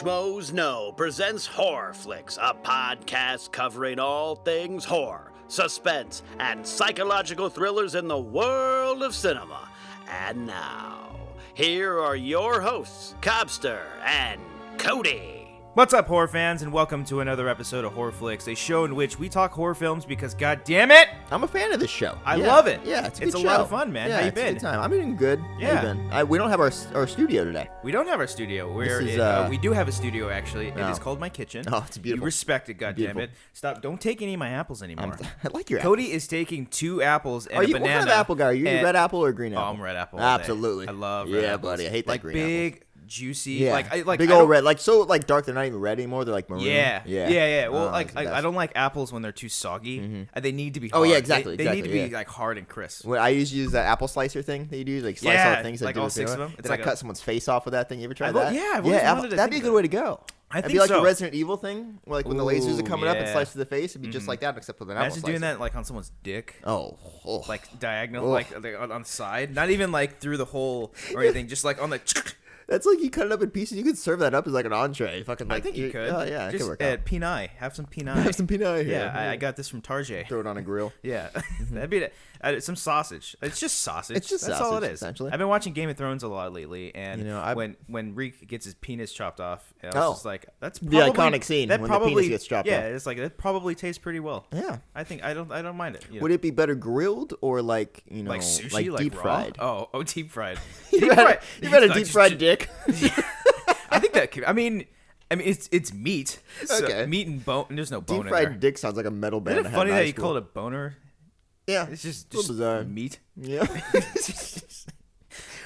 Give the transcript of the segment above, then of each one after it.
Schmoes Know presents HorrorFlix, a podcast covering all things horror, suspense, and psychological thrillers in the world of cinema. And now, here are your hosts, Cobbster and Cody. What's up, horror fans, and welcome to another episode of HorrorFlix, a show in which we talk horror films because, god damn it, I'm a fan of this show. I love it. Yeah, it's a good show. Lot of fun, man. Yeah, How you it's been? a good time. I'm doing good. Yeah. How you been? We don't have our studio today. We don't have our studio. We do have a studio, actually. It is called my kitchen. Oh, it's beautiful. You respect it, goddammit. Beautiful. Stop. Don't take any of my apples anymore. I like your Cody apples. is taking 2 apples and Are you, a banana. what kind of apple guy are you? Red apple or green apple? Oh, I'm red apple all day. Absolutely. I love red apples. Buddy. I hate that like green big, apples. juicy, Yeah. like big I old don't- red. Like so like they're not even red anymore. They're like maroon. Yeah. Well, Oh, like that's the best. I don't like apples when they're too soggy. They need to be Oh, hard. yeah, exactly, They need to be exactly, like hard and crisp. When I used to use that apple slicer thing that you do, like slice Yeah, all the things. like that all 6 of them. It's It's like like cut someone's face off with that thing. You ever tried I've that? I've always wanted to that'd be a think good way to go. I It'd think be like so. the Resident Evil thing, like when the lasers are coming up and yeah. slice to the face. It'd be just like that, except with an apple Imagine slicer. doing that like on someone's dick. Oh, Like diagonal, Ugh. like on the side. Not even like through the hole or anything. Just like on the. That's like you cut it up in pieces. You could serve that up as like an entree. Fucking like I think you could. Oh yeah, it just could work out. Peni. Have some Peni. Have some peanut here. Yeah, I got this from Target. Throw it on a grill. Yeah, that'd be some sausage. It's just sausage. It's just That's all it sausage, is. essentially. I've been watching Game of Thrones a lot lately, and You know, when Reek gets his penis chopped off, I was Oh. just like, that's The probably, iconic scene that when the probably, penis gets chopped yeah, off. it's like that probably tastes pretty well. Yeah. I think I don't mind it. You know? Would it be better grilled or like like sushi, deep raw? fried? Oh, deep fried. You bet a deep fried dick. I think that could. I mean, it's meat. So Okay. Meat and bone. There's no bone Deep in fried there. dick sounds like a metal band. Isn't it funny that you call it a boner? Yeah. It's just little bizarre. meat. Yeah.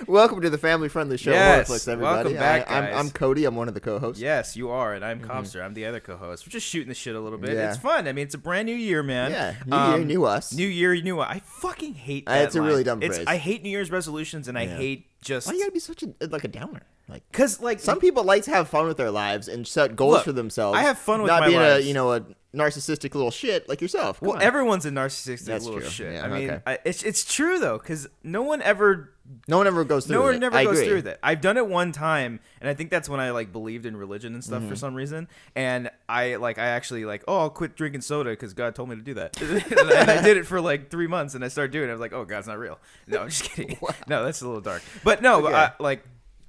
Welcome to the family-friendly show, Yes, HorrorFlix, everybody. welcome back, I'm guys. Cody. I'm one of the co-hosts. Yes, you are, and I'm Cobbster. I'm the other co-host. We're just shooting the shit a little bit. Yeah. It's fun. I mean, it's a brand new year, man. Yeah. New year, new us. New year, new us. I fucking hate that. It's a really dumb phrase. I hate New Year's resolutions, and I hate just Why you gotta be such a downer? Like, because like some people like to have fun with their lives and set goals Look, for themselves. I have fun with not my being lives. a narcissistic little shit like yourself. Come Well, on. everyone's a narcissistic That's little true. shit. Yeah, I mean, okay. it's true though, because no one ever goes through. I goes agree. through that. I've done it one time, and I think that's when I like believed in religion and stuff for some reason. And I actually I'll quit drinking soda because God told me to do that. and I did it for like 3 months, and I started doing it. I was like, oh, God's not real. No, I'm just kidding. No, that's a little dark. But no, Okay.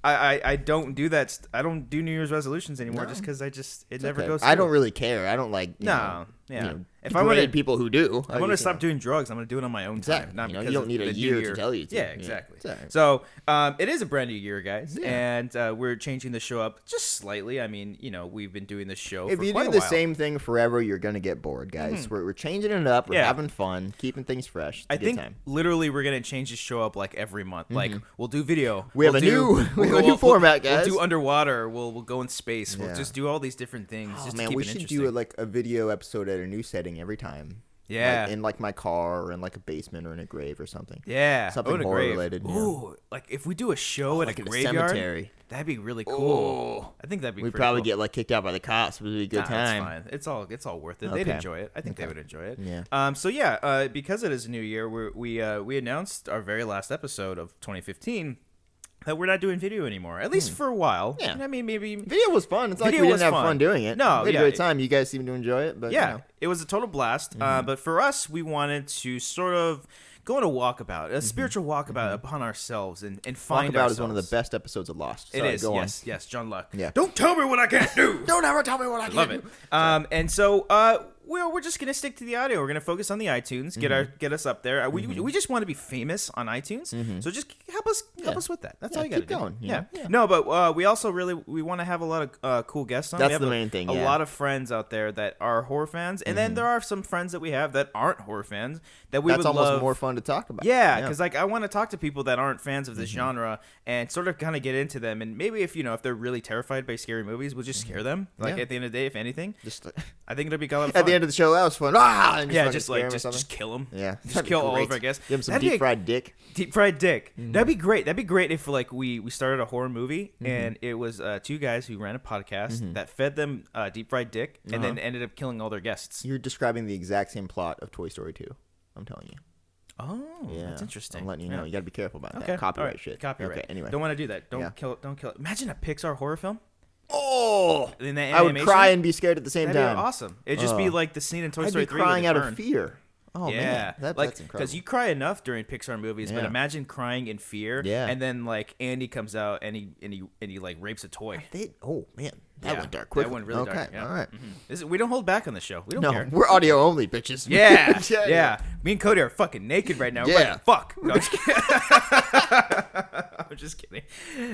I don't do that. I don't do New Year's resolutions anymore just because it never Okay. goes through. I don't really care. I don't like. No, yeah. If If I wanna- people who do, I'm gonna stop doing drugs. I'm gonna do it on my own Exactly. time, not You know, because you don't of need a the year new to tell you to. Yeah, Yeah. exactly. It's all right. So it is a brand new year, guys, Yeah. and we're changing the show up just slightly. I mean, we've been doing this show If for you quite do a the while. same thing forever, you're gonna get bored, guys. We're changing it up. We're Yeah. having fun, keeping things fresh. It's a I good think time. literally we're gonna change the show up like every month. Like we'll do video. We have we'll a new- we have a new format, guys. We'll do underwater. We'll go in space. Yeah. We'll just do all these different things. Oh, just man, to keep we it should interesting. do a video episode at a new setting every time. Yeah. Like, in like my car or in like a basement or in a grave or something. Yeah, Something in a horror grave. related, yeah. Ooh, like if we do a show at like a in a graveyard, cemetery. that'd be really cool. I think that'd be. We'd pretty probably cool. get like kicked out by the cops, but it'd be a good Nah, time. It's fine. It's all worth it. They'd Okay. enjoy it. I think they would enjoy it. Yeah. So yeah, because it is a new year, we announced our very last episode of 2015 that we're not doing video anymore, at least for a while. Yeah. I mean, maybe. Video was fun. It's like Video we was didn't have fun. fun doing it. No, we had yeah, a great time. You guys seem to enjoy it, but Yeah, you know. it was a total blast. But for us, we wanted to sort of go on a walkabout, a spiritual walkabout upon ourselves and find Walkabout ourselves. is one of the best episodes of Lost. It Sorry, is. Go Yes, John Luck. Yeah. Don't tell me what I can't do. Don't ever tell me what I Love it. And so we're just gonna stick to the audio. We're gonna focus on the iTunes, get us up there. We just want to be famous on iTunes. So just help us with that. That's Yeah, all you gotta keep do. going, you know? Yeah. No, but we also we want to have a lot of cool guests on. That's We have the main thing, A yeah. lot of friends out there that are horror fans, and then there are some friends that we have that aren't horror fans that we That's would almost love. more fun to talk about. Yeah, because I want to talk to people that aren't fans of this genre and sort of kind of get into them. And maybe if they're really terrified by scary movies, we'll just scare them. Like Yeah. at the end of the day, if anything, Just I think it'll be kind of fun. at the end of the show, that was fun. And Yeah, fucking just scare him or just something. kill them. Yeah, just that'd be kill all great. of our guests. Give him some That'd be deep fried dick. Deep fried dick. That'd be great. That'd be great if we started a horror movie and it was 2 guys who ran a podcast that fed them deep fried dick and then ended up killing all their guests. You're describing the exact same plot of Toy Story 2. I'm telling you. Oh, Yeah, that's interesting. I'm letting you know. You got to be careful about Okay, that. Copyright all right. shit. Copyright. Okay, anyway. Don't want to do that. Don't Yeah. kill it. Don't kill it. Imagine a Pixar horror film. Oh, Oh, in the I would animation, cry and be scared at the same that'd time. be awesome. It'd just be like the scene in Toy I'd Story be 3 crying with out the of turn. fear. Oh Yeah, man, that's incredible. because you cry enough during Pixar movies, but Yeah. imagine crying in fear. Yeah. And then like Andy comes out and he like rapes a toy. Oh man, that went dark. That Quickly. went really dark. Okay, Yeah. all right. We don't hold back on the show. We don't No, care. we're audio only, bitches. Yeah, yeah. Me and Cody are fucking naked right now. We're Yeah. like, fuck. No, I'm just kidding. I'm just kidding.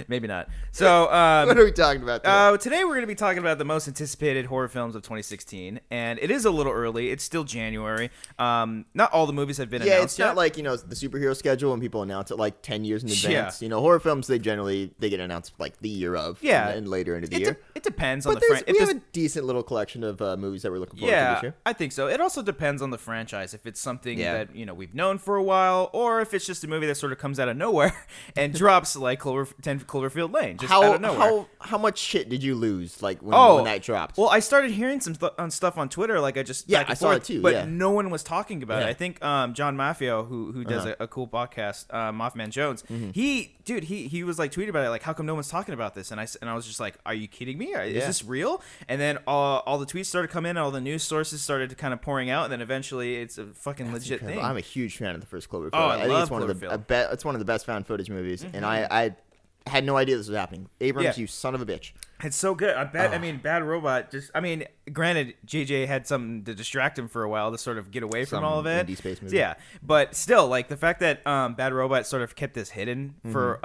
Maybe not. So, What are we talking about today? today we're going to be talking about the most anticipated horror films of 2016, and it is a little early. It's still January. Not all the movies have been Yeah, announced it's yet. not like, the superhero schedule when people announce it like 10 years in Yeah. advance. Horror films, they get announced like the year of. Yeah. And later into the year. It depends on But the franchise. we have a decent little collection of movies that we're looking forward to Yeah, this year. I think so. It also depends on the franchise. If it's something Yeah. that we've known for a while, or if it's just a movie that sort of comes out of nowhere and drops like 10 Cloverfield Lane, just out of nowhere. How much shit did you lose when that dropped? Well, I started hearing some stuff on Twitter, like I just back and I saw forth, it too, but yeah. no one was talking about it. Yeah. I think John Maffio, who does a cool podcast, Mothman Jones, he was like tweeting about it, like how come no one's talking about this? And I was just like, are you kidding me? Is this real? And then all the tweets started coming in, all the news sources started to kind of pouring out, and then eventually it's a fucking legit Incredible. thing. I'm a huge fan of the first Cloverfield. Oh, I think love it's one Cloverfield. of the it's one of the best found footage movies, and I had no idea this was happening. Abrams, Yeah. you son of a bitch. It's so good. I mean, Bad Robot. Granted, JJ had something to distract him for a while to sort of get away from Some all of it. indie space movie. Yeah, but still, like the fact that Bad Robot sort of kept this hidden for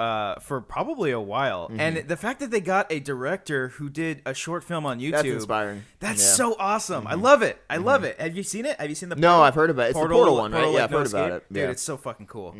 probably a while, and the fact that they got a director who did a short film on YouTube. That's inspiring. That's Yeah. so awesome. I love it. I love it. Have you seen it? Have you seen the? No, I've heard about it. It's the Portal one, right? Yeah, like I've No heard Escape? about it. Dude, Yeah. it's so fucking cool.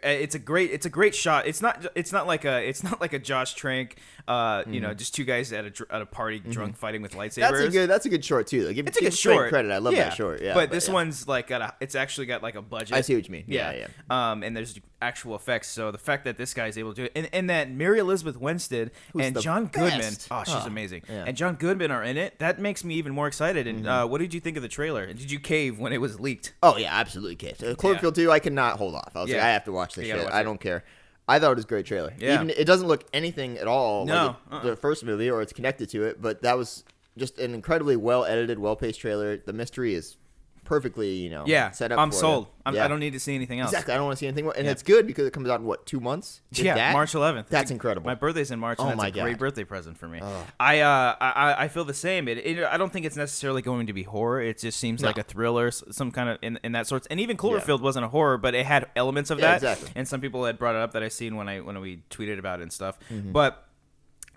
It's a great shot. It's not like a Josh Trank, just two guys at a party drunk fighting with lightsabers. That's a good short too. It's a good short. Credit. I love that short. Yeah, but this one's like it's actually got like a budget. I see what you mean. Yeah. And there's actual effects. So the fact that this guy's able to do it, and that Mary Elizabeth Winstead and the John Goodman, best. she's amazing, yeah. and John Goodman are in it. That makes me even more excited. And what did you think of the trailer? And did you cave when it was leaked? Oh yeah, absolutely. Case. Cloverfield 2, I cannot hold off. I was like, I have to watch this You gotta shit. watch I it. don't care. I thought it was a great trailer. Yeah. Even it doesn't look anything at all No, like the first movie, or it's connected to it. But that was just an incredibly well edited, well paced trailer. The mystery is perfectly, set up. I'm for sold. it. I don't need to see anything else. Exactly. I don't want to see anything more. And it's good because it comes out in 2 months? If that? March 11th. That's incredible. My birthday's in March, and Oh that's my a great God. birthday present for me. I feel the same. I don't think it's necessarily going to be horror. It just seems like a thriller, some kind of in that sorts. And even Cloverfield wasn't a horror, but it had elements of that. Exactly. And some people had brought it up that I seen when we tweeted about it and stuff. But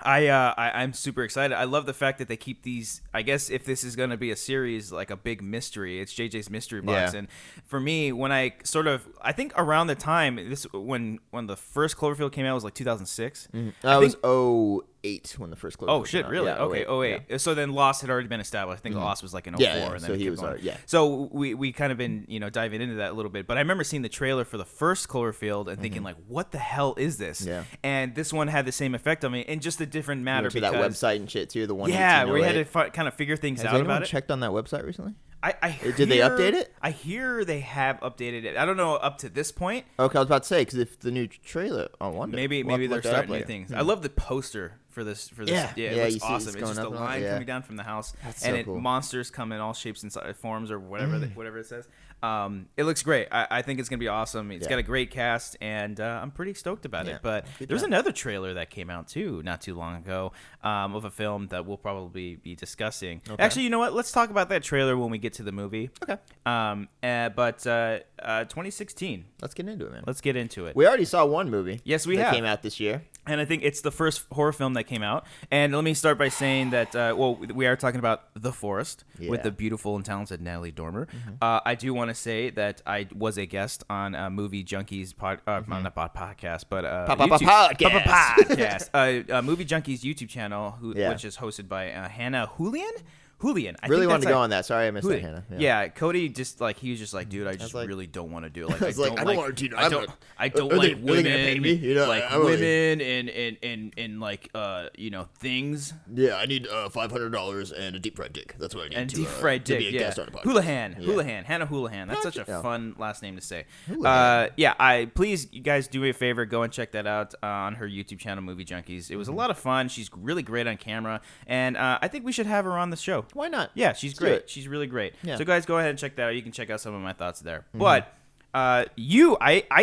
I'm super excited. I love the fact that they keep these. I guess if this is going to be a series, like a big mystery, it's JJ's mystery box. Yeah. And for me, when I think around the time when the first Cloverfield came out was like 2006. It was 08 when the first Cloverfield Oh shit! came out. Really? Yeah, okay. 08. Yeah. So then Lost had already been established. I think Lost was like in 04. Yeah, and then so it he kept was going. yeah. So we kind of been diving into that a little bit. But I remember seeing the trailer for the first Cloverfield and thinking like, what the hell is this? Yeah. And this one had the same effect on me in just a different matter. To that website and shit too. The one. Where you had to kind of figure things Has out anyone checked it. checked on that website recently? Did they update it? I hear they have updated it. I don't know up to this point. Okay, I was about to say because if the new trailer on one, Maybe they're starting new things. I love the poster for this. Yeah. It Yeah, looks you see awesome. it's It's just going a up and line up, yeah. coming down from the house, That's and so cool. monsters come in all shapes and forms or whatever whatever it says. It looks great. I think it's gonna be awesome. It's got a great cast, and I'm pretty stoked about it. But there's another trailer that came out too, not too long ago, of a film that we'll probably be discussing. Okay. Actually, you know what? Let's talk about that trailer when we get to the movie. Okay. But 2016. Let's get into it, man. Let's get into it. We already saw one movie. Yes, we that have. came out this year. And I think it's the first horror film that came out. And let me start by saying that, we are talking about The Forest with the beautiful and talented Natalie Dormer. I do want to say that I was a guest on Movie Junkies not podcast, but podcast. Movie Junkies YouTube channel, which is hosted by Hannah Julian. Julian. I Really think wanted to that's go on that. Sorry, I missed Julian. that, Hannah. Yeah, Cody just like he was just like, dude, I just like- really don't want to do it. Like, I was like, I don't want to do. I don't are like they gonna pay women, me? You know, like I'm only- women and like things. Yeah, I need $500 and a deep fried dick. That's what I need. And to, deep fried to dick, be a yeah. guest on a podcast. Hannah Houlihan. That's such a Yeah. fun last name to say. Houlihan. Please, you guys, do me a favor, go and check that out on her YouTube channel, Movie Junkies. It was a lot of fun. She's really great on camera, and I think we should have her on the show. Why not? Yeah, she's do great. it. She's really great. Yeah. So guys, go ahead and check that out. You can check out some of my thoughts there. But I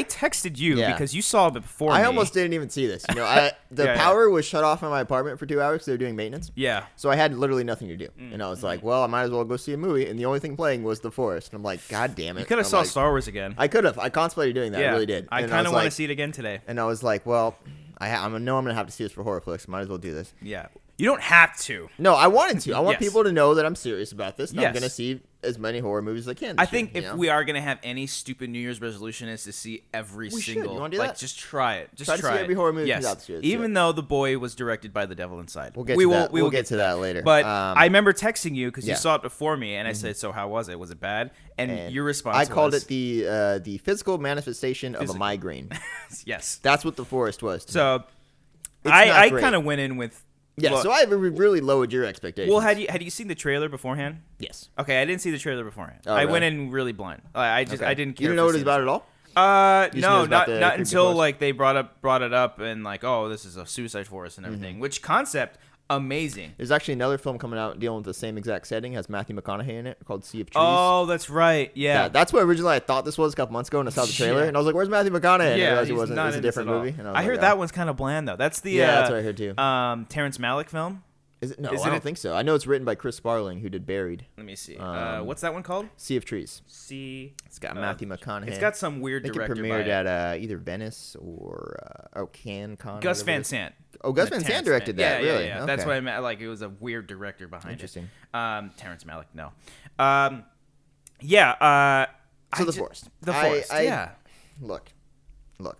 texted you Yeah. because you saw it before me. I almost didn't even see this. The Yeah. power was shut off in my apartment for 2 hours because they were doing maintenance. Yeah. So I had literally nothing to do, and I was like, "Well, I might as well go see a movie." And the only thing playing was The Forest. And I'm like, "God damn it!" You could have I'm saw like, Star Wars again. I could have. I contemplated doing that. Yeah. I really did. I And kind of was want to like- see it again today. And I was like, "Well, I know I'm gonna have to see this for HorrorFlix. Might as well do this." Yeah. You don't have to. No, I wanted to. I want Yes. people to know that I'm serious about this. And I'm Yes. gonna see as many horror movies as I can. I this think year, if you know? we are gonna have any stupid New Year's resolution, is to see every We should. single. You wanna do like, that? just try it. Just Try to see it. every horror movie Yes. comes out this year. Let's do Even though The Boy was directed by the devil inside. we'll get we to will. that. We will get to that later. But I remember texting you because you Yeah. saw it before me, and I said, "So how was it? Was it bad?" And your response I called was, it the physical manifestation of a migraine. yes. That's what The Forest was. To me. So It's I not great. kind of went in with. Yeah, look, so I really lowered your expectations. well, had you seen the trailer beforehand? Yes. Okay, I didn't see the trailer beforehand. Oh, I really? went in really blind. I Okay. didn't care. You didn't know for what it's scenes. about at all? No, just knew about the not creepy until forest? like they brought it up and like, oh, this is a suicide forest and Mm-hmm. everything. Which concept amazing. There's actually another film coming out dealing with the same exact setting. Has Matthew McConaughey in it called Sea of Trees. Oh, that's right. Yeah. That's what originally I thought this was a couple months ago, and I saw the trailer, Yeah. and I was like, "Where's Matthew McConaughey?" And I yeah, realized it he's wasn't. It not was a in this different at all. movie. And I was heard like, that oh. one's kind of bland though. That's the Yeah, that's what I heard too. Terrence Malick film. Is it? No, isn't I don't it- think so. I know it's written by Chris Sparling, who did Buried. Let me see. Um, What's that one called? Sea of Trees. See. It's got Matthew McConaughey. It's got some weird I think it director. premiered by it. at either Venice or Cannes. Con, Gus whatever it Van is. Sant. Oh, Gus Not Van Sant Terrence directed that. Yeah, Really? yeah. Okay. That's what I meant. Like it was a weird director behind Interesting. it. Terrence Malick. No. Yeah. So The Forest. The Forest. Yeah. Look,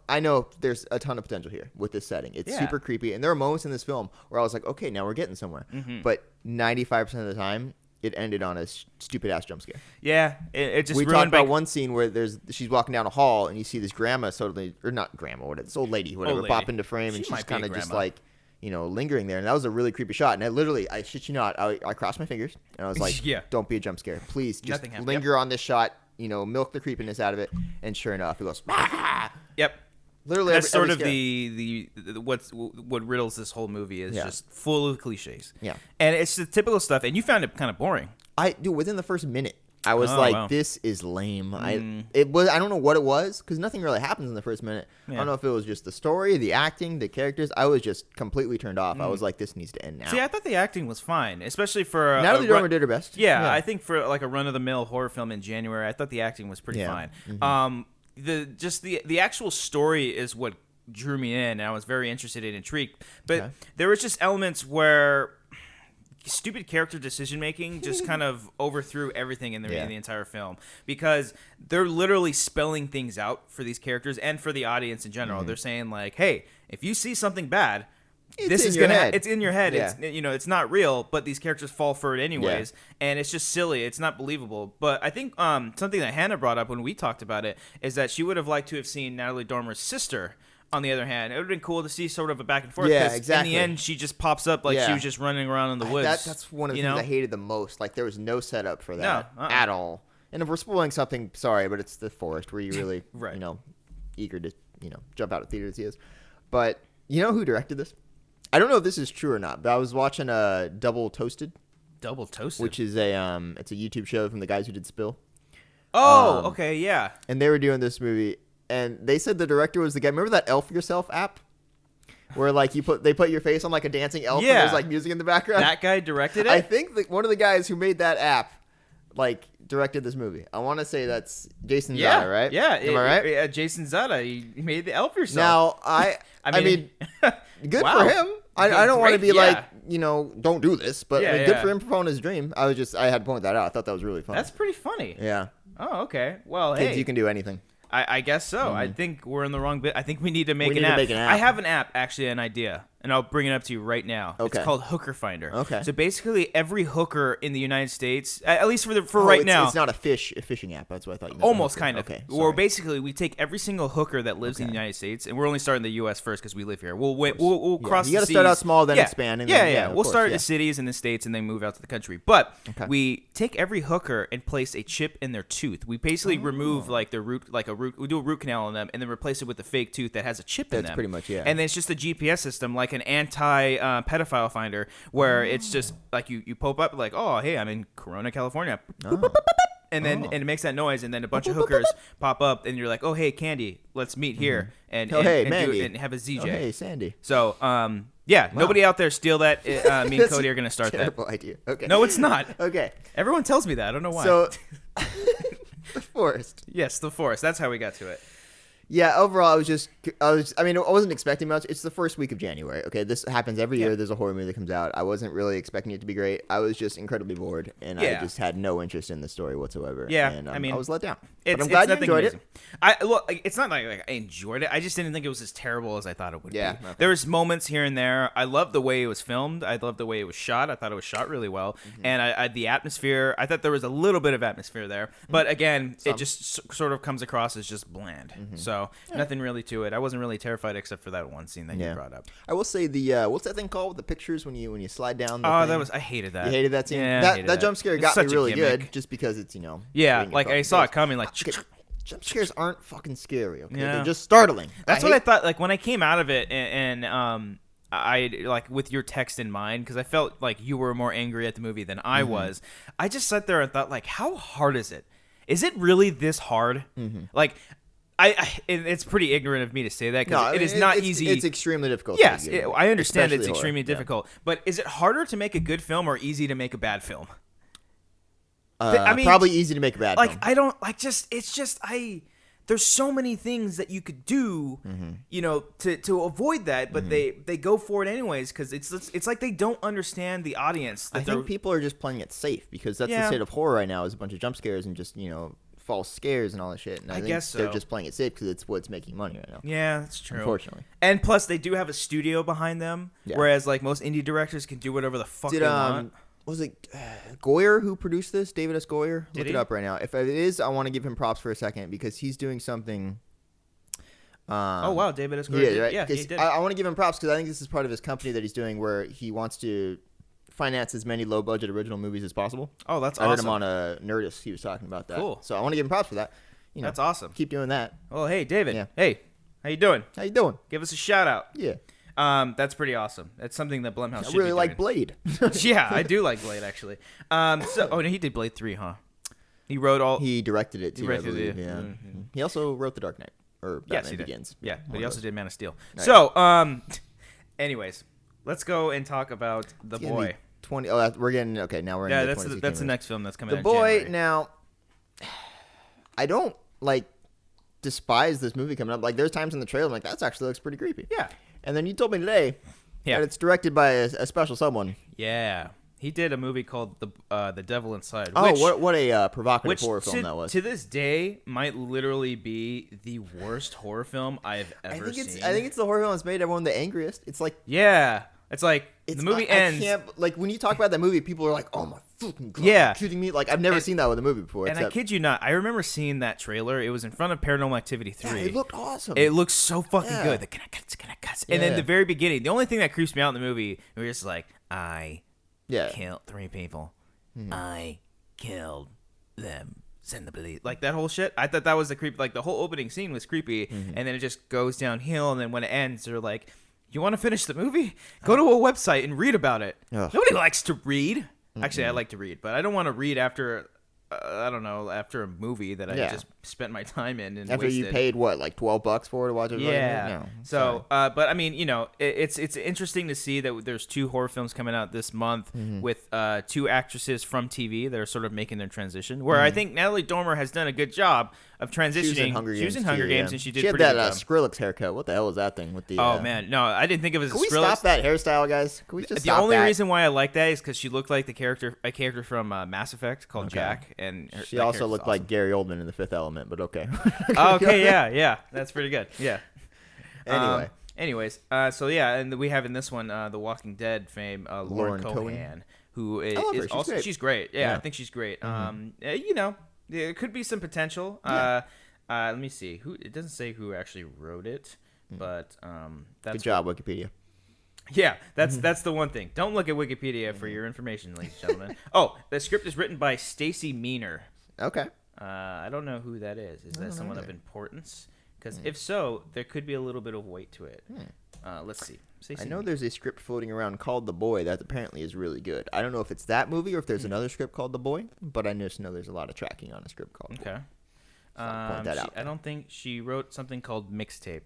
I know there's a ton of potential here with this setting. It's Yeah. super creepy, and there are moments in this film where I was like, okay, now we're getting somewhere. Mm-hmm. But 95% of the time, it ended on a stupid ass jump scare. Yeah. It just We ruined talked about by- one scene where she's walking down a hall, and you see this grandma totally, or not grandma, what this old lady, whatever, lady. pop into frame, She and she's might be a kind of just grandma. like, lingering there. And that was a really creepy shot. And I shit you not, I crossed my fingers, and I was like, Yeah. don't be a jump scare. Please just Nothing happened. linger on this shot, milk the creepiness out of it. And sure enough, it goes, "Ah!" Yep. Literally, That's sort every of scare. the what riddles this whole movie is Yeah. just full of cliches. Yeah. And it's the typical stuff, and you found it kind of boring. Within the first minute, I was Oh, like, wow. this is lame. I don't know what it was, because nothing really happens in the first minute. I Yeah. don't know if it was just the story, the acting, the characters. I was just completely turned off. I was like, this needs to end now. See, I thought the acting was fine, especially for Natalie Dormer did her best. Yeah, I think for like a run-of-the-mill horror film in January, I thought the acting was pretty Yeah. fine. The actual story is what drew me in, and I was very interested and intrigued. But Okay. there was just elements where stupid character decision making just kind of overthrew everything in the entire film, because they're literally spelling things out for these characters and for the audience in general. They're saying like, "Hey, if you see something bad." It's in your head. It's in your head. Yeah. It's it's not real, but these characters fall for it anyways, and it's just silly. It's not believable. But I think something that Hannah brought up when we talked about it is that she would have liked to have seen Natalie Dormer's sister. On the other hand, it would have been cool to see sort of a back and forth. Yeah, 'cause exactly. in the end, she just pops up like she Yeah. was just running around in the woods. That's one of the things I hated the most. Like, there was no setup for that at all. And if we're spoiling something, sorry, but it's The Forest, where you really, Right. eager to, jump out of theaters he is. But you know who directed this? I don't know if this is true or not, but I was watching Double Toasted, Double Toasted. which is it's a YouTube show from the guys who did Spill. okay, yeah. And they were doing this movie, and they said the director was the guy. Remember that Elf Yourself app, where like they put your face on like a dancing elf, and Yeah. there's like music in the background. That guy directed it. I think that one of the guys who made that app, like, directed this movie. I want to say that's Jason Zada, right? Yeah. Am I right? Jason Zada. He made the elf yourself. Now I mean, good wow. for him. I don't want to Great, be yeah. like, don't do this, but Yeah, I mean, good yeah. for him for following his dream. I had to point that out. I thought that was really fun. That's pretty funny. yeah. Oh, okay. Well, Kids, hey. you can do anything. I guess so. I think we're in the wrong bit. I think we need to make We an need to app. make an app. I have an app, actually, an idea. and I'll bring it up to you right now. Okay. It's called Hooker Finder. Okay. So basically, every hooker in the United States, at least for right now, it's not a fishing app. That's what I thought you meant. almost kind of. Okay. Where basically we take every single hooker that lives in the United States, and we're only starting the U.S. first because we live here. We'll cross. You got to to start out small, then expand. And then, We'll start in the cities and the states, and then move out to the country. But we take every hooker and place a chip in their tooth. We basically remove like the root, we do a root canal on them, and then replace it with a fake tooth that has a chip in them. That's pretty much And then it's just a GPS system, like an anti-pedophile finder, where it's just like you pop up like, oh hey, I'm in Corona, California. And then and it makes that noise, and then a bunch of hookers pop up, and you're like, "Oh, hey, Candy, let's meet here and Mandy. and have a ZJ." Oh, hey, Sandy. So, nobody out there steal that. Me and Cody are gonna start that. Terrible idea. Okay. No, it's not. Okay. Everyone tells me that. I don't know why. So, the forest. Yes, the forest. That's how we got to it. Yeah, overall, I wasn't expecting much. It's the first week of January. Okay, this happens every year. There's a horror movie that comes out. I wasn't really expecting it to be great. I was just incredibly bored, and I just had no interest in the story whatsoever. Yeah, and, I was let down. But I'm glad you enjoyed it. It's not like I enjoyed it. I just didn't think it was as terrible as I thought it would be. Okay. There was moments here and there. I loved the way it was filmed. I loved the way it was shot. I thought it was shot really well. And the atmosphere, I thought there was a little bit of atmosphere there. But again, it just sort of comes across as just bland. So nothing really to it. I wasn't really terrified except for that one scene that you brought up. I will say the what's that thing called with the pictures when you slide down? I hated that. You hated that scene. Yeah, that jump scare got me really good, just because it's I saw it coming. Like jump scares aren't fucking scary. Okay, yeah. They're just startling. That's what I thought. Like when I came out of it, and I like with your text in mind, because I felt like you were more angry at the movie than I was. I just sat there and thought, like, how hard is it? Is it really this hard? Like. It's pretty ignorant of me to say that because it is not easy. It's extremely difficult. Yes, I understand it's extremely difficult. But is it harder to make a good film or easy to make a bad film? Probably easy to make a bad film. I don't like there's so many things that you could do, to avoid that, but they go for it anyways because it's like they don't understand the audience. I think people are just playing it safe because that's the state of horror right now is a bunch of jump scares and just false scares and all that shit. And I think guess so. They're just playing it safe because it's what's making money right now. Yeah, that's true. Unfortunately. And plus, they do have a studio behind them, whereas like most indie directors can do whatever the fuck they want. Was it Goyer who produced this? David S. Goyer? Look it up right now. If it is, I want to give him props for a second because he's doing something. Oh, wow. David S. Goyer. Yeah, right? Yeah, he did. I want to give him props because I think this is part of his company that he's doing where he wants to finance as many low-budget original movies as possible. Oh, that's awesome. I heard him on a Nerdist. He was talking about that. Cool. So I want to give him props for that. That's awesome. Keep doing that. Well, hey, David. Yeah. Hey, how you doing? How you doing? Give us a shout-out. Yeah. That's pretty awesome. That's something that Blumhouse should be really like doing. Blade. Yeah, I do like Blade, actually. He did Blade 3, huh? He directed it, too, I believe. Yeah. Mm-hmm. He also wrote The Dark Knight. Or Batman Begins. Yeah, but he also did Man of Steel. Right. So, anyways, let's go and talk about The Boy. We're getting okay. Now we're in that's the next film that's coming out. The Boy. January. Now, I don't despise this movie coming up. Like, there's times in the trailer I'm like, that actually looks pretty creepy. Yeah. And then you told me today that it's directed by a special someone. Yeah. He did a movie called The Devil Inside. What a provocative horror film that was. To this day, might literally be the worst horror film I've ever seen. I think it's the horror film that's made everyone the angriest. It's like it's like the movie ends. When you talk about that movie, people are like, "Oh my fucking god, yeah, shooting me!" Like I've never seen that with a movie before. And I kid you not, I remember seeing that trailer. It was in front of Paranormal Activity 3. Yeah, it looked awesome. It looked so fucking good. The and then the very beginning, the only thing that creeps me out in the movie, we're just like, I killed 3 people. I killed them. Send the police. Like that whole shit. I thought that was the creep. Like the whole opening scene was creepy, and then it just goes downhill. And then when it ends, they're like, "You want to finish the movie? Go to a website and read about it." Nobody likes to read. Actually, I like to read, but I don't want to read after. I don't know, after a movie that I just spent my time in and after wasted. You paid what, like $12 for it to watch it? Yeah. So, but I mean, it's interesting to see that there's 2 horror films coming out this month with 2 actresses from TV that are sort of making their transition. Where I think Natalie Dormer has done a good job of transitioning. She was in Hunger Games, and she did. She had pretty that good Skrillex haircut. What the hell is that thing with the? Oh man, no, I didn't think of it as. Can we Skrillex. stop that hairstyle, guys? Can we just stop that? The only reason why I like that is because she looked like a character from Mass Effect called Jack, and she also looked like Gary Oldman in The Fifth Element. But okay. Okay, yeah, that's pretty good. Yeah. Anyway, Anyways, so yeah, and we have in this one The Walking Dead fame Lauren Cohan, who is also she's great. Yeah, I think she's great. You know, there could be some potential. Let me see. It doesn't say who actually wrote it, but that's good job, Wikipedia. Yeah, that's the one thing. Don't look at Wikipedia for your information, ladies and gentlemen. Oh, the script is written by Stacy Meaner. Okay. I don't know who that is. Is that someone of importance? Because if so, there could be a little bit of weight to it. Let's see. I know there's a script floating around called The Boy that apparently is really good. I don't know if it's that movie or if there's another script called The Boy, but I just know there's a lot of tracking on a script called The Boy. So point that out. I don't think she wrote something called Mixtape.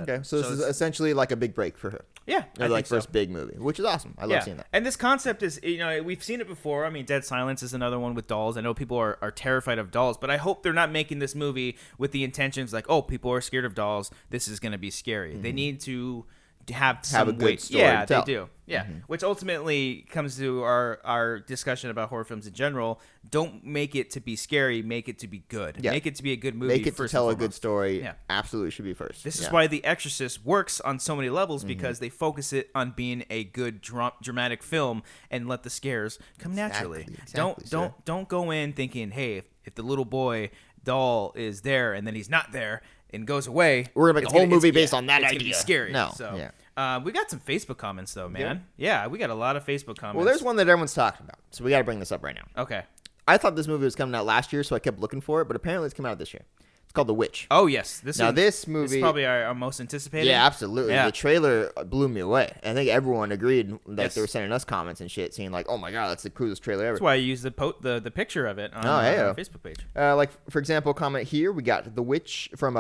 Okay, so this is essentially like a big break for her. Yeah, or like first big movie, which is awesome. I love seeing that. And this concept is, you know, we've seen it before. I mean, Dead Silence is another one with dolls. I know people are terrified of dolls, but I hope they're not making this movie with the intentions like, oh, people are scared of dolls. This is going to be scary. They need to have some a good weight. story Yeah, to tell. they do. Yeah, which ultimately comes to our discussion about horror films in general. Don't make it to be scary. Make it to be good. Yeah. Make it to be a good movie. Make it to tell a good story. Yeah. Absolutely should be first. This is why The Exorcist works on so many levels because they focus it on being a good dramatic film and let the scares come naturally. Don't go in thinking, hey, if the little boy doll is there and then he's not there and goes away, we're gonna make a whole movie based on that it's idea. Gonna be scary. No. So, yeah. We got some Facebook comments though, man. Yeah, we got a lot of Facebook comments. Well, there's one that everyone's talking about, so we got to bring this up right now. Okay. I thought this movie was coming out last year, so I kept looking for it, but apparently it's coming out this year. It's called The Witch. Oh yes, this movie is probably our most anticipated. Yeah, absolutely. Yeah. The trailer blew me away. I think everyone agreed. Like they were sending us comments and shit, saying like, "Oh my god, that's the coolest trailer ever." That's why I used the picture of it on our Facebook page. Like for example, comment here we got The Witch from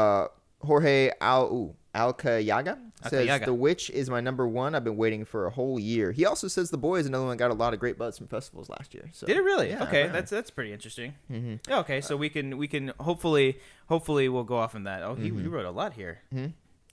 Jorge Alcayaga says The Witch is my number one. I've been waiting for a whole year. He also says The Boy is another one that got a lot of great buzz from festivals last year. So. Did it really? Yeah, okay, that's pretty interesting. Yeah, okay, so we can hopefully we'll go off on that. Oh, he wrote a lot here.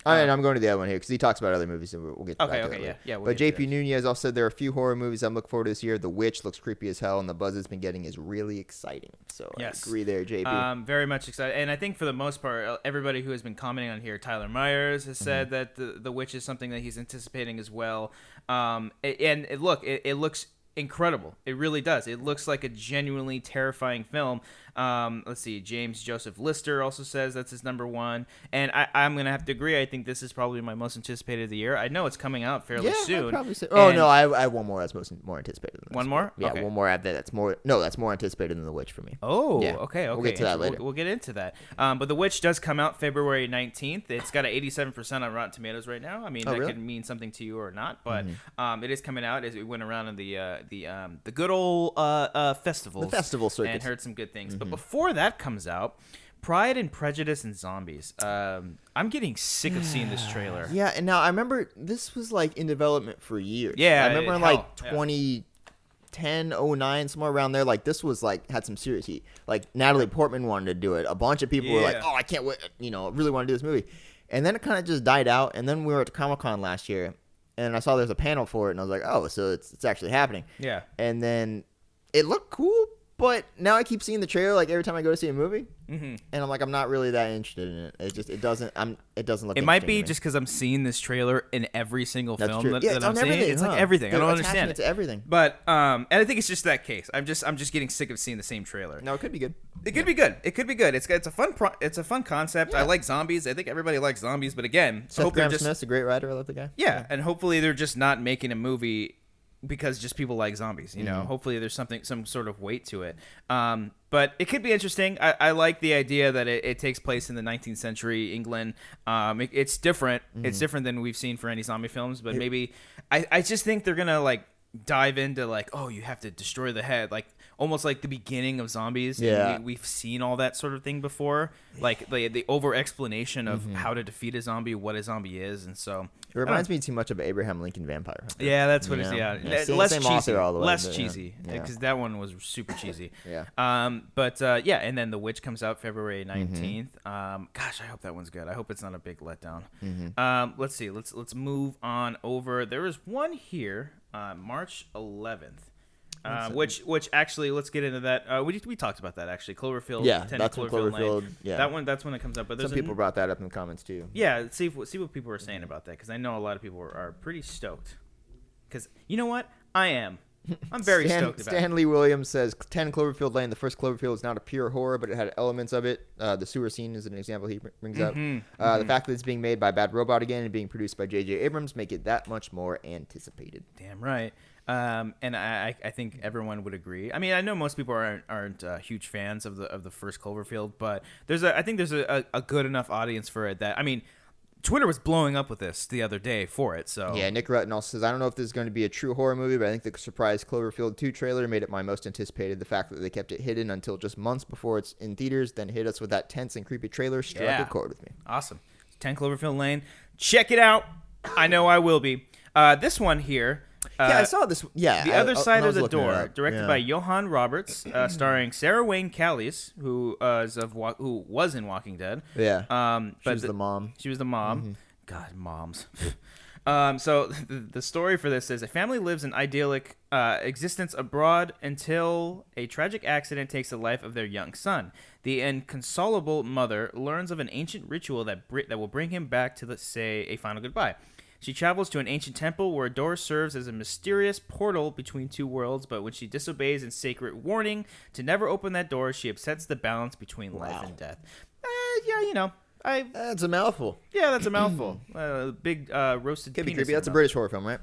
And I'm going to the other one here because he talks about other movies, and we'll get to that. Okay, yeah. But JP Nunez also said there are a few horror movies I'm looking forward to this year. The Witch looks creepy as hell, and the buzz it's been getting is really exciting. So yes. I agree there, JP. Very much excited, and I think for the most part, everybody who has been commenting on here, Tyler Myers has said that the Witch is something that he's anticipating as well. It looks incredible. It really does. It looks like a genuinely terrifying film. Let's see. James Joseph Lister also says that's his number one. And I'm going to have to agree. I think this is probably my most anticipated of the year. I know it's coming out fairly soon. I'd probably say, no, I have one more that's more anticipated than this. One more? Yeah, okay. One more that's more anticipated than The Witch for me. Oh, yeah. Okay. We'll get to that later. We'll get into that. But The Witch does come out February 19th. It's got an 87% on Rotten Tomatoes right now. I mean, that could mean something to you or not, but it is coming out as we went around in the good old festivals. The festival circuit. And heard some good things. But before that comes out, Pride and Prejudice and Zombies. I'm getting sick of seeing this trailer. Yeah, and now I remember this was like in development for years. Yeah, I remember in like 2010, 09, somewhere around there. Like this was like had some serious heat. Like Natalie Portman wanted to do it. A bunch of people were like, "Oh, I can't wait! Really want to do this movie." And then it kind of just died out. And then we were at Comic-Con last year, and I saw there's a panel for it, and I was like, "Oh, so it's actually happening." Yeah. And then it looked cool. But now I keep seeing the trailer like every time I go to see a movie, and I'm like, I'm not really that interested in it. It doesn't look. It might be just because I'm seeing this trailer in every single film that it's I'm on seeing. everything, It's like everything. I don't understand it. It's everything. But and I think it's just that case. I'm just getting sick of seeing the same trailer. No, it could be good. It could be good. It could be good. It's a fun concept. Yeah. I like zombies. I think everybody likes zombies. But again, Seth Grahame-Smith's a great writer. I love the guy. Yeah, and hopefully they're just not making a movie because just people like zombies, hopefully there's some sort of weight to it. But it could be interesting. I like the idea that it takes place in the 19th century England. It's different. It's different than we've seen for any zombie films, but maybe I just think they're going to like dive into like, oh, you have to destroy the head, like almost like the beginning of zombies. Yeah. We've seen all that sort of thing before, like the over explanation of how to defeat a zombie, what a zombie is. And so it reminds me too much of Abraham Lincoln Vampire Hunter. Yeah, that's what it's, less same cheesy, author all the way, less cheesy, because that one was super cheesy. Yeah. And then The Witch comes out February 19th. Gosh, I hope that one's good. I hope it's not a big letdown. Let's see. Let's move on over. There is one here, March 11th. Which actually, let's get into that. We talked about that actually. Cloverfield. Yeah, Lieutenant that's Cloverfield. Lane. Yeah, That's when it comes up. But some people brought that up in the comments too. Yeah, see what people are saying about that, because I know a lot of people are pretty stoked. Because you know what, I am. I'm very stoked about it. Stanley Williams says 10 Cloverfield Lane. The first Cloverfield is not a pure horror, but it had elements of it. The sewer scene is an example he brings up. The fact that it's being made by Bad Robot again and being produced by J.J. Abrams make it that much more anticipated. Damn right. And I think everyone would agree. I mean, I know most people aren't huge fans of the first Cloverfield, but I think there's a good enough audience for it that, I mean, Twitter was blowing up with this the other day for it. So yeah, Nick Rutten also says, I don't know if this is going to be a true horror movie, but I think the surprise Cloverfield 2 trailer made it my most anticipated. The fact that they kept it hidden until just months before it's in theaters, then hit us with that tense and creepy trailer struck a chord with me. Awesome. 10 Cloverfield Lane. Check it out. I know I will be. This one here. I saw this. Yeah, The Other Side of the Door, directed by Johan Roberts, starring Sarah Wayne Callies, who was in Walking Dead. Yeah, but she was the mom. She was the mom. God, moms. So the story for this is a family lives an idyllic existence abroad until a tragic accident takes the life of their young son. The inconsolable mother learns of an ancient ritual that will bring him back to, let's say, a final goodbye. She travels to an ancient temple where a door serves as a mysterious portal between two worlds, but when she disobeys a sacred warning to never open that door, she upsets the balance between life and death. That's a mouthful. Yeah, that's a mouthful. Big roasted Could be penis. creepy. That's a British horror film, right?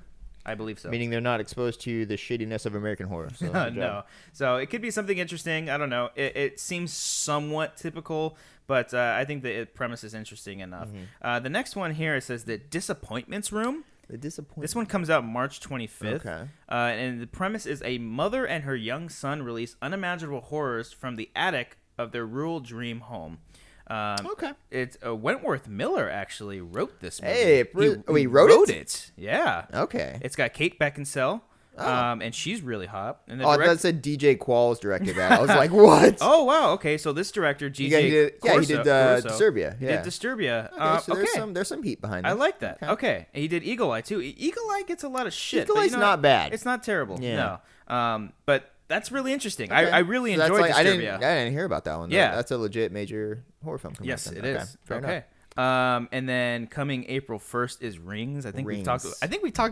I believe so. Meaning they're not exposed to the shadiness of American horror. So no. So it could be something interesting. I don't know. It seems somewhat typical, but I think the premise is interesting enough. The next one here, it says The Disappointments Room. This one comes out March 25th. Okay. And the premise is a mother and her young son release unimaginable horrors from the attic of their rural dream home. It's Wentworth Miller actually wrote this movie. Hey, he wrote it? Yeah. Okay. It's got Kate Beckinsale. And she's really hot. And I thought it said DJ Qualls directed that. I was like, what? Oh, wow. Okay, so this director, he did Disturbia. Yeah. Did Disturbia. Okay, so there's some heat behind this. I like that. Okay. And he did Eagle Eye, too. Eagle Eye gets a lot of shit. Eagle Eye's not bad. It's not terrible. Yeah. No. But that's really interesting. Okay. I really enjoyed Disturbia. I didn't hear about that one, though. Yeah. That's a legit major horror film. Yes, it is. Fair enough. And then coming April 1st is Rings. I think we talked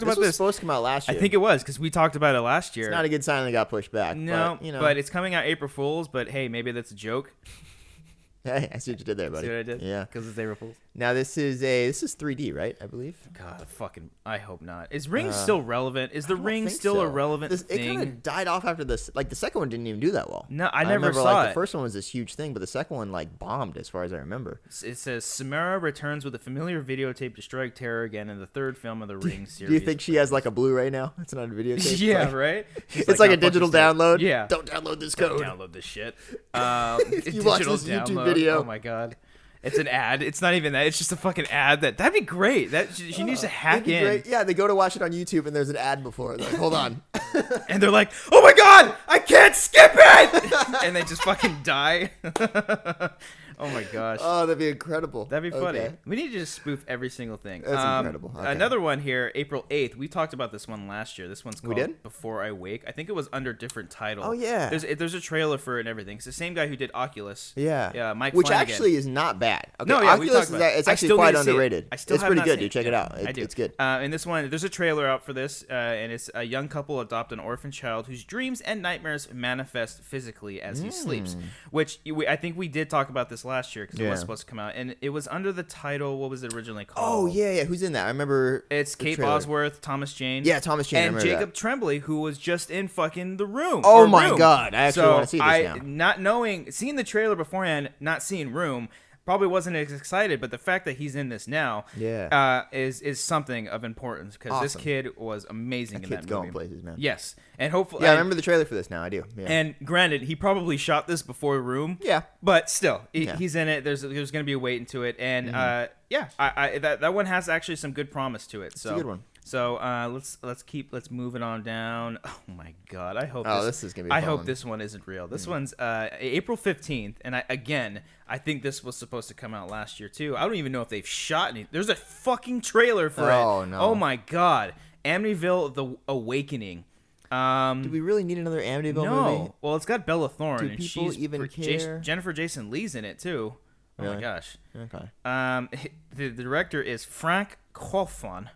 about this. Was supposed to come out last year. I think it was, because we talked about it last year. It's not a good sign they got pushed back. No, but, but it's coming out April Fool's. But hey, maybe that's a joke. Hey, I see what you did there, buddy. See what I did? Yeah. Because it's April Fool's. Now this is 3D, right? I believe. God, I hope not. Is Ring still relevant? Is the Ring still a relevant thing? It kind of died off after this. Like the second one didn't even do that well. No, I never remember, saw like, it. The first one was this huge thing, but the second one bombed as far as I remember. It says Samara returns with a familiar videotape to strike terror again in the third film of the Ring series. Do you think she has like a Blu-ray now? It's not a videotape. Yeah, right. It's like a digital download. Yeah. Don't download this code. Don't download this shit. If you watch this YouTube video. Oh my god. It's an ad. It's not even that. It's just a fucking ad. That'd be great. She needs to hack in. Great. Yeah, they go to watch it on YouTube and there's an ad before. They're like, hold on. And they're like, oh my god, I can't skip it. And they just fucking die. Oh my gosh. Oh, that'd be incredible. That'd be funny. Okay. We need to just spoof every single thing. That's incredible. Okay. Another one here, April 8th. We talked about this one last year. This one's called We did? Before I Wake. I think it was under different title. Oh, yeah. There's a trailer for it and everything. It's the same guy who did Oculus. Yeah. Yeah, Mike Which Flanagan. actually is not bad. Okay, No, yeah, Oculus it's actually quite underrated. It's pretty good, dude. Check it out. It's good. In this one, there's a trailer out for this, and it's a young couple adopt an orphan child whose dreams and nightmares manifest physically as he sleeps. Which I think we did talk about this last year because it was supposed to come out, and it was under the title. What was it originally called? Oh yeah. Who's in that? I remember. It's Kate Bosworth, Thomas Jane. Yeah, Thomas Jane. And Jacob Tremblay, who was just in fucking The Room. Oh my god! I actually want to see this now. Seeing the trailer beforehand, not seeing Room, probably wasn't as excited, but the fact that he's in this now, is something of importance because this kid was amazing in that movie. Going places, man. Yes, and hopefully, I remember the trailer for this now. I do. Yeah. And granted, he probably shot this before Room. Yeah, but still, he's in it. There's going to be a wait into it, and that one has actually some good promise to it. So it's a good one. So let's move it on down. Oh my god, I hope. This is gonna be fun. I hope this one isn't real. This one's April 15th, and I think this was supposed to come out last year too. I don't even know if they've shot any. There's a fucking trailer for it. Oh no. Oh my god, Amityville: The Awakening. Do we really need another Amityville movie? No. Well, it's got Bella Thorne, Do and people she's even care? Jennifer Jason Leigh's in it too. Oh Really? my gosh. Okay. The director is Frank Kolfon.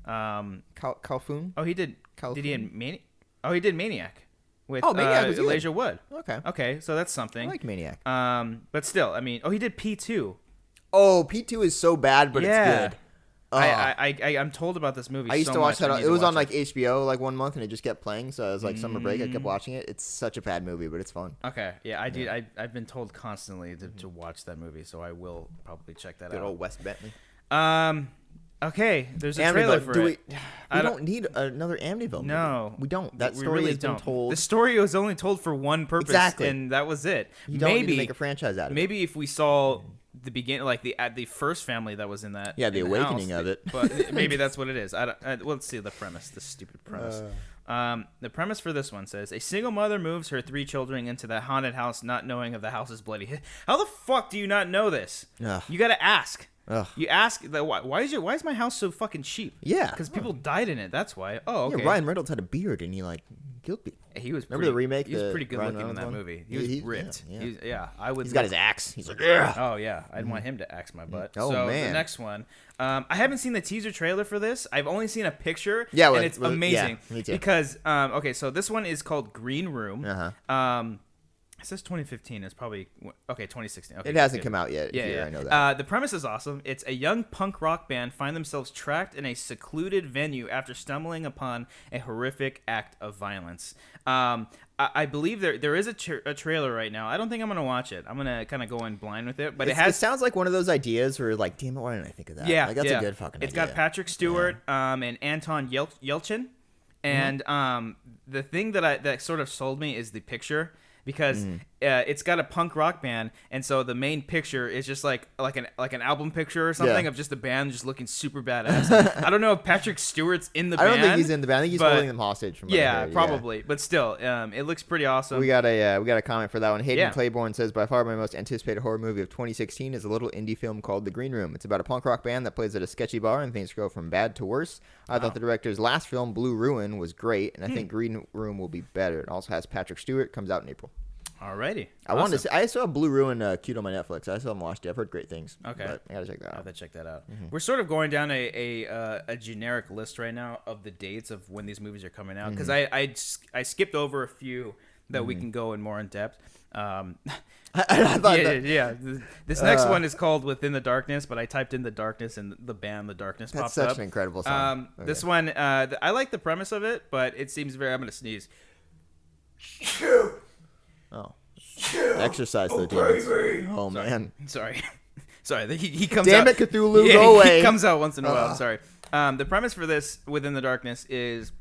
Calhoun? Oh, he did. Calhoun? Did he in Maniac? Oh, he did Maniac with Maniac was good. Elijah Wood. Okay. Okay, so that's something. I like Maniac. But still, I mean, he did P2. Oh, P2 is so bad, but it's good. I'm told about this movie. I used so to watch much. that. It was on like HBO like one month, and it just kept playing. So I was like summer break. I kept watching it. It's such a bad movie, but it's fun. Okay, yeah, I did. I've been told constantly to watch that movie, so I will probably check that out. Good old Wes Bentley. Okay, there's a Amityville. trailer for it. We don't need another Amityville movie. No, we don't. That we story really has been don't. told. The story was only told for one purpose, Exactly. and that was it. You don't need to make a franchise out of it. Maybe if we saw the beginning, like the first family that was in that, Yeah, the in awakening house, of it. But maybe that's what it is. Let's see the premise. The stupid premise. The premise for this one says a single mother moves her 3 children into the haunted house, not knowing of the house's bloody. How the fuck do you not know this? Ugh. You gotta ask. Ugh. You ask that why is my house so fucking cheap? Yeah. Because people died in it. That's why. Oh, okay. Yeah, Ryan Reynolds had a beard, and he like killed people. He was. Remember the remake? He was the pretty good Ryan looking in Reynolds that one? movie. He was ripped. Yeah. I would. He's got his axe. He's like, yeah. Oh yeah, I'd want him to axe my butt. Oh, so man. the next one, I haven't seen the teaser trailer for this. I've only seen a picture. Yeah, and it's amazing. Yeah, me too. Because okay, so this one is called Green Room. Uh-huh. It says 2015. It's probably 2016. Okay, It hasn't good. come out yet. Yeah, I know that. The premise is awesome. It's a young punk rock band find themselves trapped in a secluded venue after stumbling upon a horrific act of violence. I believe there is a trailer right now. I don't think I'm gonna watch it. I'm gonna kind of go in blind with it. But it sounds like one of those ideas where you're like, damn it, why didn't I think of that? Yeah, like, that's a good fucking idea. It's got Patrick Stewart and Anton Yelchin. And the thing that sort of sold me is the picture. Because it's got a punk rock band, and so the main picture is just like an album picture or something of just a band just looking super badass. I don't know if Patrick Stewart's in the band. I don't think he's in the band. I think he's holding them hostage. From probably. Yeah. But still, it looks pretty awesome. We got a comment for that one. Hayden Claiborne says, by far my most anticipated horror movie of 2016 is a little indie film called The Green Room. It's about a punk rock band that plays at a sketchy bar and things go from bad to worse. I thought the director's last film, Blue Ruin, was great, and I think Green Room will be better. It also has Patrick Stewart. Comes out in April. Alrighty. I wanted to see. I saw Blue Ruin queued on my Netflix. I still haven't watched it. I've heard great things. Okay. But I gotta check that out. I have to check that out. We're sort of going down a generic list right now of the dates of when these movies are coming out because I skipped over a few that we can go in more in depth. I thought This next one is called Within the Darkness, but I typed in the darkness and the band The Darkness popped up. That's such an incredible song. This one, I like the premise of it, but it seems very. I'm gonna sneeze. Oh. Exercise the demons. Oh, man. Sorry. He comes Damn out. Damn it, Cthulhu, go away. He comes out once in a while. Sorry. The premise for this, Within the Darkness, is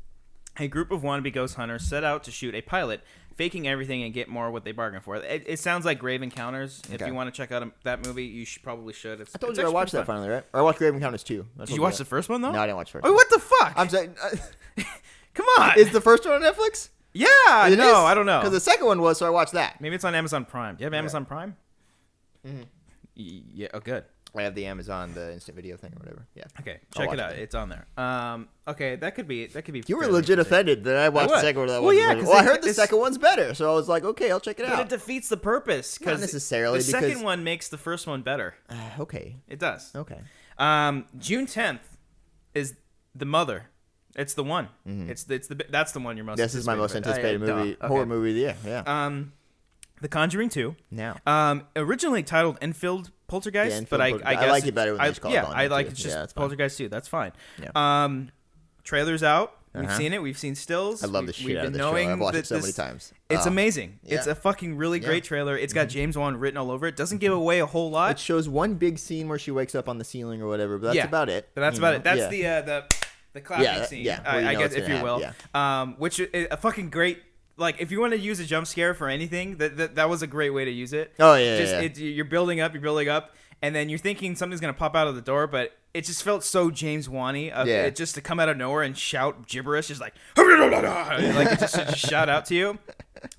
a group of wannabe ghost hunters set out to shoot a pilot, faking everything and get more what they bargained for. It sounds like Grave Encounters. If you want to check out that movie, you probably should. I told you I watched that finally, right? Or I watched Grave Encounters 2. Did you watch the first one, though? No, I didn't watch the first one. Oh, what the fuck? I'm saying... Come on. Is the first one on Netflix? Yeah, I don't know. Because the second one was, so I watched that. Maybe it's on Amazon Prime. Do you have Amazon Prime? Mm-hmm. Yeah. Oh, good. I have the Amazon, the instant video thing or whatever. Yeah. Okay, check it out. It's on there. Okay, that could be. You were legit offended that I watched the second one. Well, I heard the second one's better, so I was like, okay, I'll check it out. But it defeats the purpose. Not necessarily. The second one makes the first one better. Okay. It does. Okay. June 10th is The Mother. It's the one. That's the one you're most. This is my most anticipated movie, horror movie of the year. Yeah. The Conjuring 2. Now. Originally titled Enfield Poltergeist, but I guess I like it better when it's called. I like it's just Poltergeist 2. That's fine. Yeah. Trailer's out. We've seen it. We've seen stills. I love the shit out of this trailer. I've watched it so many times. It's amazing. Yeah. It's a fucking really great trailer. It's got James Wan written all over it. Doesn't give away a whole lot. It shows one big scene where she wakes up on the ceiling or whatever, but that's about it. But that's about it. That's the clapping scene. I guess if you will. Yeah. Which is a fucking great. Like, if you want to use a jump scare for anything, that was a great way to use it. Oh, yeah. You're building up, and then you're thinking something's going to pop out of the door, but it just felt so James Wan-y of it just to come out of nowhere and shout gibberish, just like it just shout out to you.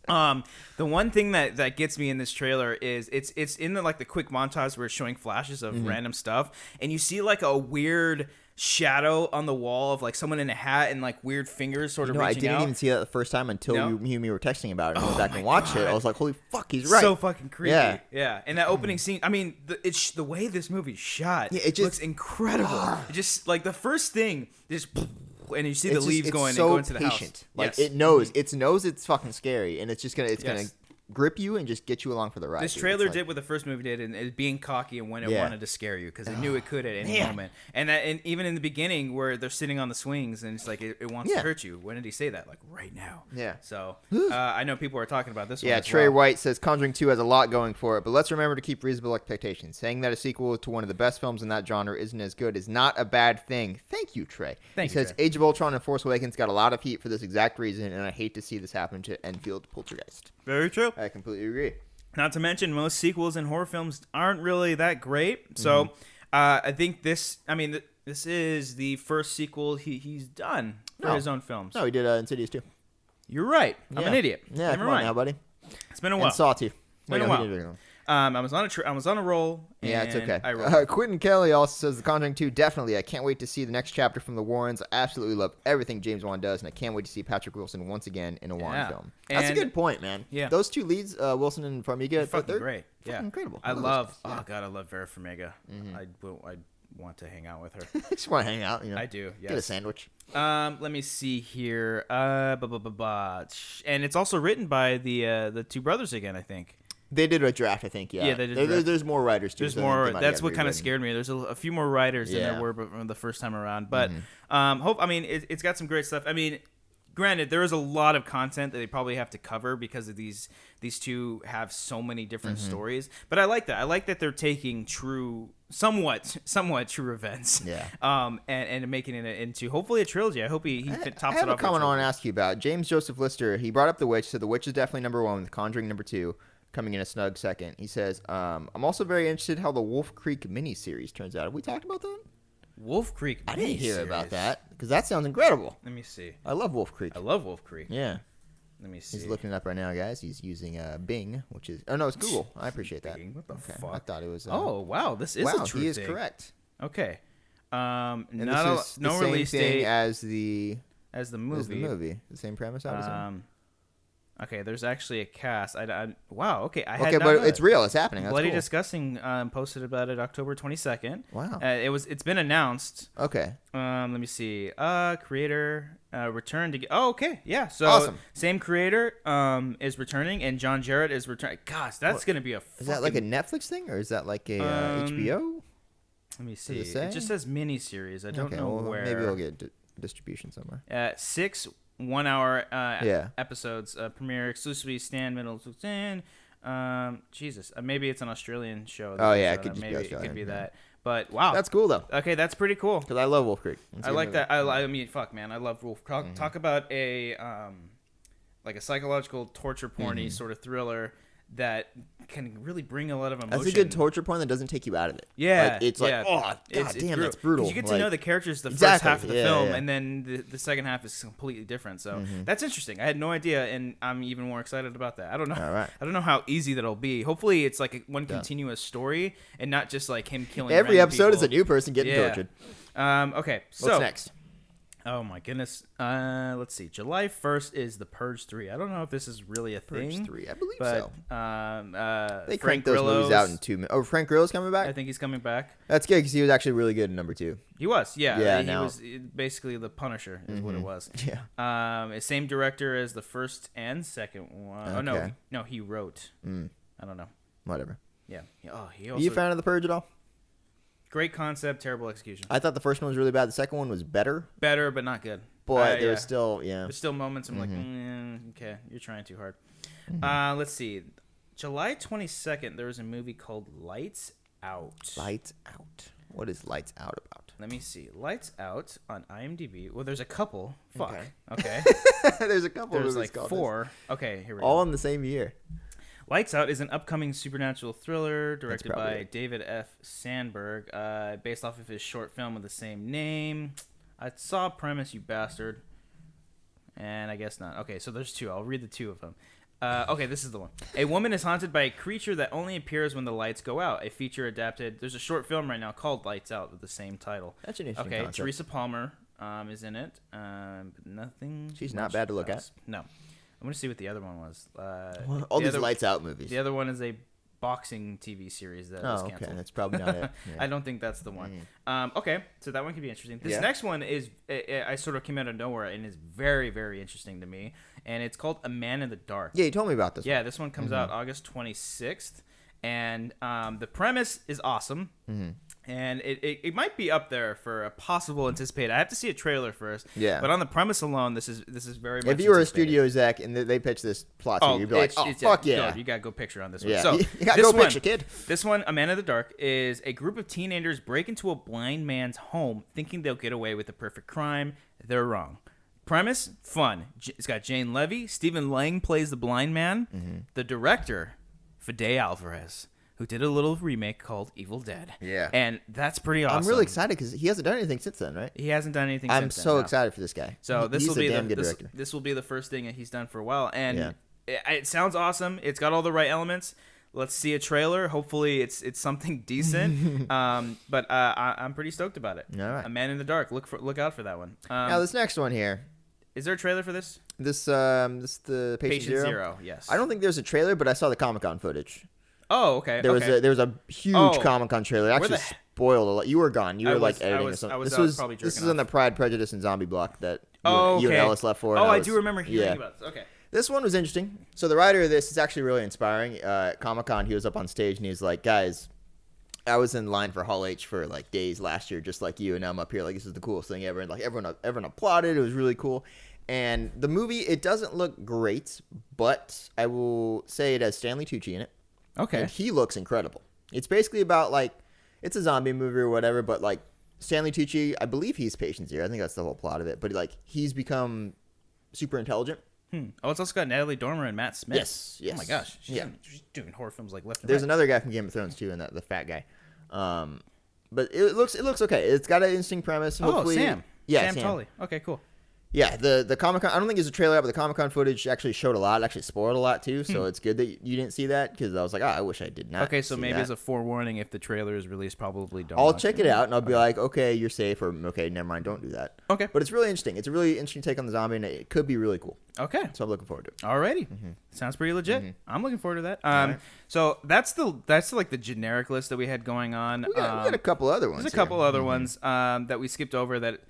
The one thing that gets me in this trailer is it's in the quick montage where it's showing flashes of random stuff, and you see like a weird shadow on the wall of like someone in a hat and like weird fingers sort of I reaching didn't out. even see that the first time until No? you and me were texting about it. And I went back and watched it. I was like, holy fuck, he's right. So fucking creepy. Yeah. Yeah. And that opening scene, I mean, the way this movie's shot, it just looks incredible. It just like the first thing, just and you see the leaves it's going so and go into the patient. house. Like Yes. it knows it's fucking scary, and it's gonna Yes. grip you and just get you along for the ride. This dude. trailer It's like- did what the first movie did, and it being cocky and when it Yeah. wanted to scare you because it knew it could at any Man. moment. And even in the beginning, where they're sitting on the swings and it's like it wants to Yeah. hurt you. When did he say that? Like right now. Yeah. So I know people are talking about this one. Yeah, as Trey well. White says Conjuring 2 has a lot going for it, but let's remember to keep reasonable expectations. Saying that a sequel to one of the best films in that genre isn't as good is not a bad thing. Thank you, Trey. Thank he you, says Trey. Age of Ultron and Force Awakens got a lot of heat for this exact reason, and I hate to see this happen to Enfield Poltergeist. Very true. I completely agree. Not to mention, most sequels in horror films aren't really that great. So I think this is the first sequel he's done for No. his own films. No, he did Insidious too. You're right. I'm an idiot. Yeah, Never come on mind. now, buddy. It's been a while. And Saw 2. been a while. I was on a roll. Yeah, it's and okay. I rolled. Quentin Kelly also says The Conjuring 2, definitely. I can't wait to see the next chapter from the Warrens. I absolutely love everything James Wan does, and I can't wait to see Patrick Wilson once again in a Wan Yeah. film. That's a And- good point, man. Yeah. Those two leads, Wilson and Farmiga, Fucking they're great. Yeah. fucking incredible. I those love. guys. Oh Yeah. God, I love Vera Farmiga. I want to hang out with her. I just want to hang out, I do. Yes. Get a sandwich. Let me see here. And it's also written by the two brothers again, I think. They did a draft, I think, yeah. Yeah, they did a draft. There's more writers, too. There's so I think more. they might That's have what kind of rewritten. scared me. There's a few more writers than Yeah. there were the first time around. But it's got some great stuff. I mean, granted, there is a lot of content that they probably have to cover because of these two have so many different stories. But I like that. I like that they're taking somewhat true events. Yeah. And making it into hopefully a trilogy. I hope he tops it off. I have a with comment I want to trilogy. ask you about. James Joseph Lister, he brought up The Witch, said The Witch is definitely number one, with Conjuring number 2 coming in a snug second. He says, I'm also very interested how the Wolf Creek miniseries turns out. Have we talked about that? Wolf Creek. I didn't hear miniseries. about that, because that sounds incredible. Let me see. I love Wolf Creek. I love Wolf Creek. Yeah. Let me see. He's looking it up right now, guys. He's using Bing, which is... Oh, no, it's Google. I appreciate that. Bing? What the Okay. fuck? I thought it was... Oh wow, this is a true he is thing. correct. Okay. And No this is the same release thing date as the movie. The same premise, obviously. Okay, there's actually a cast. Wow. Okay, I had Okay, not but known it's that. real. It's happening. That's Bloody cool. Disgusting posted about it October 22nd. Wow. It's been announced. Okay. Let me see. Creator returned to. Oh, okay. Yeah. So Awesome. same creator is returning, and John Jarrett is returning. Gosh, that's gonna be a. Is that like a Netflix thing, or is that like a HBO? Let me see. it say? It just says miniseries. I don't know well, where. Maybe we'll get distribution somewhere. 6 1-hour Yeah. episodes premiere exclusively Stan Middleton. Jesus, maybe it's an Australian show. Oh, yeah, it So could just be maybe it Australian, could be yeah. that. But wow, That's cool though, okay. That's pretty cool. because I love Wolf Creek. I like that. I mean, fuck, man, I love Wolf. Talk about a like a psychological torture porny sort of thriller that can really bring a lot of emotion. That's a good torture point that doesn't take you out of it. Yeah, Like, it's like, yeah. oh, god It's damn, that's brutal. 'Cause you get to Like, know the characters the first Exactly, half of the yeah, film, yeah. and then the second half is completely different. So that's interesting. I had no idea, and I'm even more excited about that. I don't know. All right. I don't know how easy that'll be. Hopefully, it's like one continuous story and not just like him killing. Every random episode is a people. new person getting Yeah. tortured. Okay, so What's next? Oh my goodness. Let's see. July 1st is the Purge 3. I don't know if this is really a Purge thing. 3, I believe but, so. They Frank cranked those movies Grillo's- out in 2 minutes. Oh, Frank Grillo's coming back? I think he's coming back. That's good, because he was actually really good in number 2. He was, yeah. Yeah, He now- was basically the Punisher, is what it was. Yeah. Same director as the first and second one. Oh Okay. no, he wrote. I don't know. Whatever. Yeah. Oh, he Are also. you a fan of The Purge at all? Great concept, terrible execution. I thought the first one was really bad. The second one was better, Better, but not good. but there yeah. was still, yeah. There's still moments I'm like, okay, you're trying too hard. Let's see. July 22nd, there was a movie called Lights Out. Lights Out. What is Lights Out about? Let me see. Lights Out on IMDb. Well, there's a couple. Fuck. Okay. There's a couple of There's movies like called 4. Okay, here we this. go. All in the same year. Lights Out is an upcoming supernatural thriller directed probably by it. David F. Sandberg, based off of his short film with the same name. I saw a premise, you bastard. And I guess not. Okay, so there's 2. I'll read the 2 of them. Okay, this is the one. A woman is haunted by a creature that only appears when the lights go out. A feature adapted. There's a short film right now called Lights Out with the same title. That's an interesting concept. Teresa Palmer is in it. But nothing. She's not bad to look at. No. I'm going to see what the other one was. All these Lights Out movies. The other one is a boxing TV series that was canceled. Okay. That's probably not it. Yeah. I don't think that's the one. Okay, so that one could be interesting. This next one is, I sort of came out of nowhere and is very, very interesting to me. And it's called A Man in the Dark. Yeah, you told me about this. Yeah, this one comes out August 26th. And the premise is awesome. And it might be up there for a possible anticipated. I have to see a trailer first. Yeah. But on the premise alone, this is very much If you were a studio exec and they pitched this plot to you, you'd be like, fuck yeah. No, you got to go picture on this one. Yeah. So, you got to go picture, kid. This one, A Man in the Dark, is a group of teenagers break into a blind man's home thinking they'll get away with the perfect crime. They're wrong. Premise, fun. It's got Jane Levy. Stephen Lang plays the blind man. The director, Fede Alvarez, who did a little remake called Evil Dead. Yeah. And that's pretty awesome. I'm really excited because he hasn't done anything since then, right? He hasn't done anything I'm since then. so excited for this guy. So this will be director. This will be the first thing that he's done for a while. And it sounds awesome. It's got all the right elements. Let's see a trailer. Hopefully it's something decent. But I'm pretty stoked about it. All right. A Man in the Dark. Look out for that one. Now this next one here. Is there a trailer for this? This the Patient Zero. Yes. I don't think there's a trailer, but I saw the Comic-Con footage. Oh, okay. There was a huge Comic-Con trailer. It actually spoiled a lot. You were gone. You were editing or something. This was on the Pride, Prejudice, and Zombie block that you and Ellis left for. I do remember hearing about this. Okay. This one was interesting. So the writer of this is actually really inspiring. At Comic-Con, he was up on stage and he was like, guys, I was in line for Hall H for like days last year, just like you, and now I'm up here like this is the coolest thing ever. And like everyone applauded. It was really cool. And the movie, it doesn't look great, but I will say it has Stanley Tucci in it. Okay. And he looks incredible. It's basically about like, it's a zombie movie or whatever, but like Stanley Tucci, I believe he's Patient Zero. I think that's the whole plot of it. But like he's become super intelligent. Oh, it's also got Natalie Dormer and Matt Smith. Yes. Oh my gosh. She's doing horror films like left and right. There's another guy from Game of Thrones too, and the fat guy. But it looks okay. It's got an interesting premise. Hopefully, Sam. Yeah, Sam Tully. Okay, cool. Yeah, the Comic-Con, I don't think there's a trailer out, but the Comic-Con footage actually showed a lot. It actually spoiled a lot, too, so it's good that you didn't see that, because I was like, I wish I did not Okay, so maybe that. as a forewarning, if the trailer is released, probably don't I'll check it out, and I'll be like, okay, you're safe, or okay, never mind, don't do that. Okay. But it's really interesting. It's a really interesting take on the zombie, and it could be really cool. Okay. So I'm looking forward to it. Alrighty. Sounds pretty legit. I'm looking forward to that. Right. So that's like the generic list that we had going on. We got a couple other ones. There's a couple other ones that we skipped over that,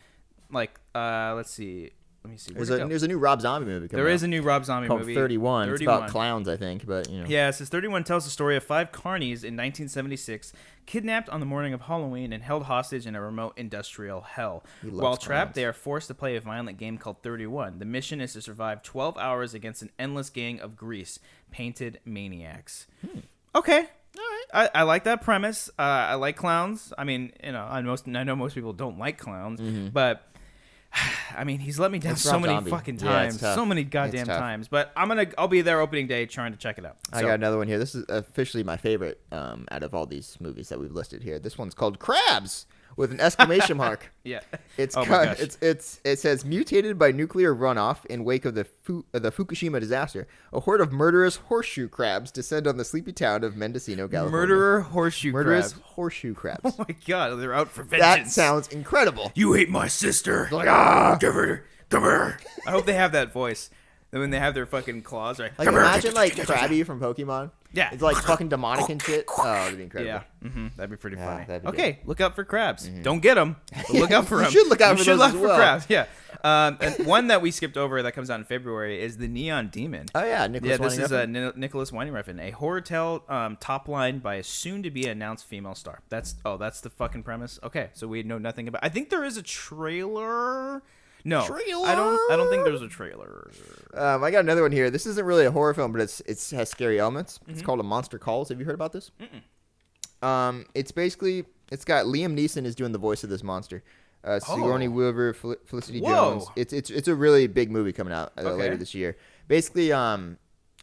like, let's see. Let me see. There's a new Rob Zombie movie coming out. There is a new Rob Zombie called movie. 31. It's about clowns, I think, but you know. Yeah, it says 31 tells the story of 5 carnies in 1976, kidnapped on the morning of Halloween and held hostage in a remote industrial hell. While trapped, they are forced to play a violent game called 31. The mission is to survive 12 hours against an endless gang of grease-painted maniacs. Okay. All right. I like that premise. I like clowns. I mean, you know, I know most people don't like clowns, but I mean, he's let me down so many fucking times, so many goddamn times. But I'll be there opening day trying to check it out. So. I got another one here. This is officially my favorite out of all these movies that we've listed here. This one's called Crabs with an exclamation mark. Yeah, it says mutated by nuclear runoff in wake of the Fukushima disaster. A horde of murderous horseshoe crabs descend on the sleepy town of Mendocino, California. Murderous horseshoe crabs. Oh my god, they're out for vengeance. That sounds incredible. You hate my sister. Like, give her. I hope they have that voice. When they have their fucking claws, right? Like, imagine, like, Krabby from Pokemon. Yeah. It's, like, fucking demonic and shit. Oh, that'd be incredible. Yeah. That'd be pretty funny. Okay, look out for crabs. Don't get them, but look out for them. You should look out for those as well. Crabs, yeah. And one that we skipped over that comes out in February is The Neon Demon. Oh, yeah, This is Nicholas Winding Refn, a horror tale top line by a soon-to-be-announced female star. That's the fucking premise? Okay, so we know nothing about I think there is a trailer... No, trailer? I don't think there's a trailer. I got another one here. This isn't really a horror film, but it has scary elements. It's called A Monster Calls. Have you heard about this? It's got Liam Neeson is doing the voice of this monster. Sigourney Weaver, Felicity Jones. It's a really big movie coming out later this year. Basically, I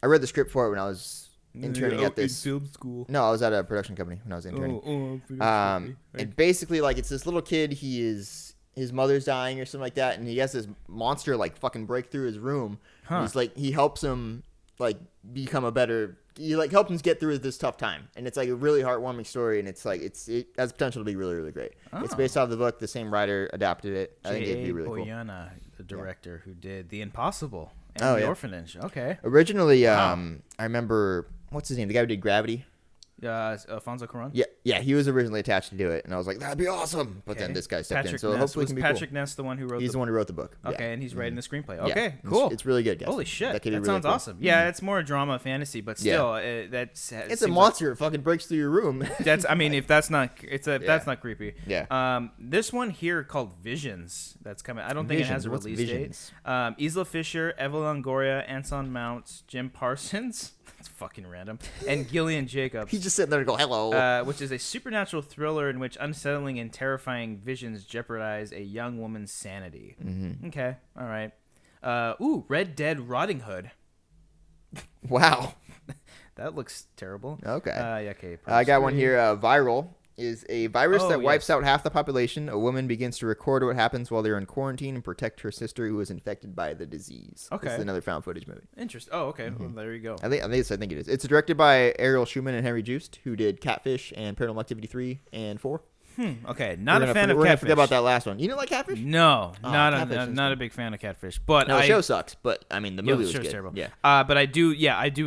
read the script for it when I was interning at this film school. No, I was at a production company when I was interning. And basically, like, it's this little kid. His mother's dying or something like that, and he has this monster like fucking break through his room. He's like, he helps him like become a better. You like help him get through this tough time, and it's like a really heartwarming story, and it's like it has potential to be really really great. Oh. It's based off the book. The same writer adapted it. I think it'd be really cool. Boyana, the director who did The Impossible and The Orphanage. Okay. Originally, I remember what's his name? The guy who did Gravity. Alfonso Cuarón? Yeah, he was originally attached to do it, and I was like, that'd be awesome. But then this guy stepped in, so hopefully it can be Patrick cool. Ness the one who wrote He's the one who wrote the book. Okay, and he's writing the screenplay. Yeah. Okay, cool. It's really good, guys. Holy shit, that really sounds cool. awesome. Yeah, it's more drama fantasy, but still, it's a monster. It fucking breaks through your room. If that's not, that's not creepy. Yeah. This one here called Visions, that's coming. I don't think it has a release date. Isla Fisher, Eva Longoria, Anson Mount, Jim Parsons. That's fucking random. And Gillian Jacobs. He's just sitting there and go, hello. Which is a supernatural thriller in which unsettling and terrifying visions jeopardize a young woman's sanity. Mm-hmm. Okay. All right. Red Dead Riding Hood. Wow. That looks terrible. Okay. Okay. I got one here. Viral is a virus that wipes out half the population. A woman begins to record what happens while they're in quarantine and protect her sister who is infected by the disease. Okay. This is another found footage movie. Interesting. Oh, okay. Mm-hmm. Well, there you go. I think it is. It's directed by Ariel Schumann and Henry Joost, who did Catfish and Paranormal Activity 3 and 4. Okay. Not a fan of We're going to Catfish. forget about that last one. You didn't like Catfish? No. Not a big fan of Catfish. But the show sucks, but I mean, the movie was good. Terrible. Yeah. But I do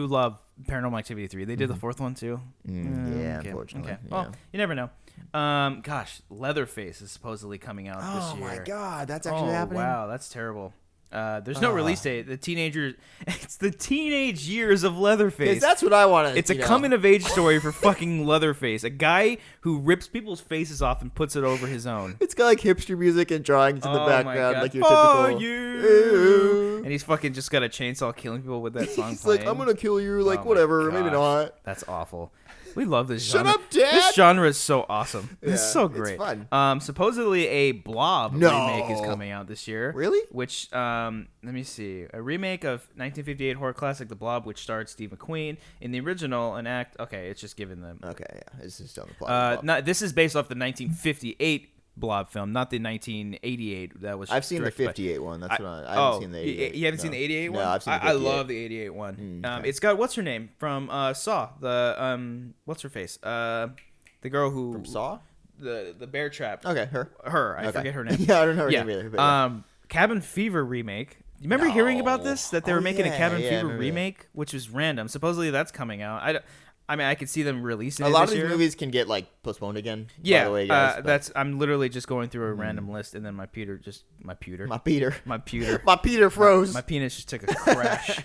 love Paranormal Activity 3. They did the fourth one too. Yeah, unfortunately. Okay. Yeah. Well, you never know. Leatherface is supposedly coming out this year. Oh my god, that's actually happening. Wow, that's terrible. There's no release date. It's the teenage years of Leatherface. That's what I want to. It's a coming of age story for fucking Leatherface, a guy who rips people's faces off and puts it over his own. It's got like hipster music and drawings in the background, like your For typical. You. And he's fucking just got a chainsaw killing people with that song He's playing. like, I'm gonna kill you, like Oh my whatever, maybe gosh. not. That's awful. We love this Shut genre. up, Dad! This genre is so awesome. Yeah, It's so great. It's fun. Supposedly a Blob remake is coming out this year. Really? Which, let me see. A remake of 1958 horror classic The Blob, which starred Steve McQueen. In the original, an act... Okay, it's just given them... Okay, yeah. It's just on the plot. This is based off the 1958 Blob film, not the 1988 that was. I've seen the 58 one. That's what I haven't seen the 88. You haven't seen the 88 one? No, I've seen the 58. I love the 88 one. Okay. It's got what's her name from Saw. The what's her face? The girl who From Saw. The bear trap. Okay, her. I forget her name. Yeah, I don't know her name either. But Cabin Fever remake. You remember hearing about this? That they were making a Cabin Fever remake, which was random. Supposedly that's coming out. I mean, I could see them releasing it a lot this of these year. movies can get like postponed again. Yeah, by the way, guys, I'm literally just going through a random list, and then my pewter froze. My Peter froze. My penis just took a crash,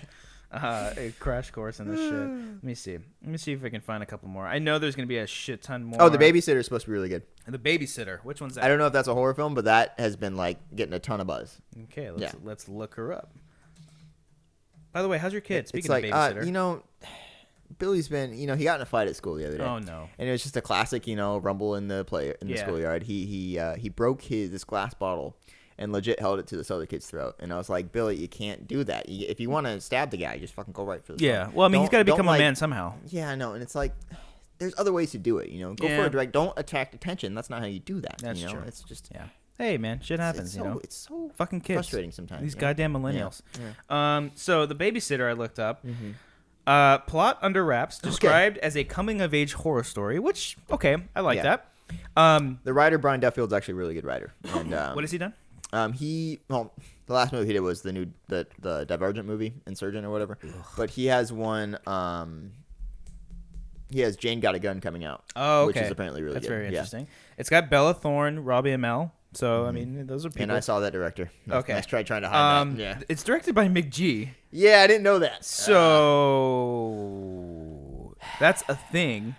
a crash course in this shit. Let me see if I can find a couple more. I know there's gonna be a shit ton more. Oh, The Babysitter is supposed to be really good. The Babysitter. Which one's that? I don't know if that's a horror film, but that has been like getting a ton of buzz. Okay, let's look her up. By the way, how's your kid? Speaking of Babysitter, Billy's been, he got in a fight at school the other day. Oh no! And it was just a classic, rumble in the schoolyard. He broke this glass bottle and legit held it to this other kid's throat. And I was like, Billy, you can't do that. If you want to stab the guy, just fucking go right for the throat. Yeah. Well, I mean, he's got to become a man somehow. Yeah, I know. And it's like, there's other ways to do it. Go for a direct. Don't attract attention. That's not how you do that. That's true. It's just Hey man, shit happens. It's so fucking kids. frustrating sometimes. These goddamn millennials. Yeah. So The Babysitter, I looked up. Mm-hmm. Plot under wraps, described as a coming-of-age horror story, which, I like that. The writer, Brian Duffield's actually a really good writer. And what has he done? The last movie he did was the Divergent movie, Insurgent or whatever. Ugh. But he has one, he has Jane Got a Gun coming out. Oh, okay. Which is apparently really good. That's very interesting. It's got Bella Thorne, Robbie Amell. So, I mean, those are people. And I saw that director. Okay. Nice try trying to hide that. Yeah. It's directed by McG. Yeah, I didn't know that. So, that's a thing.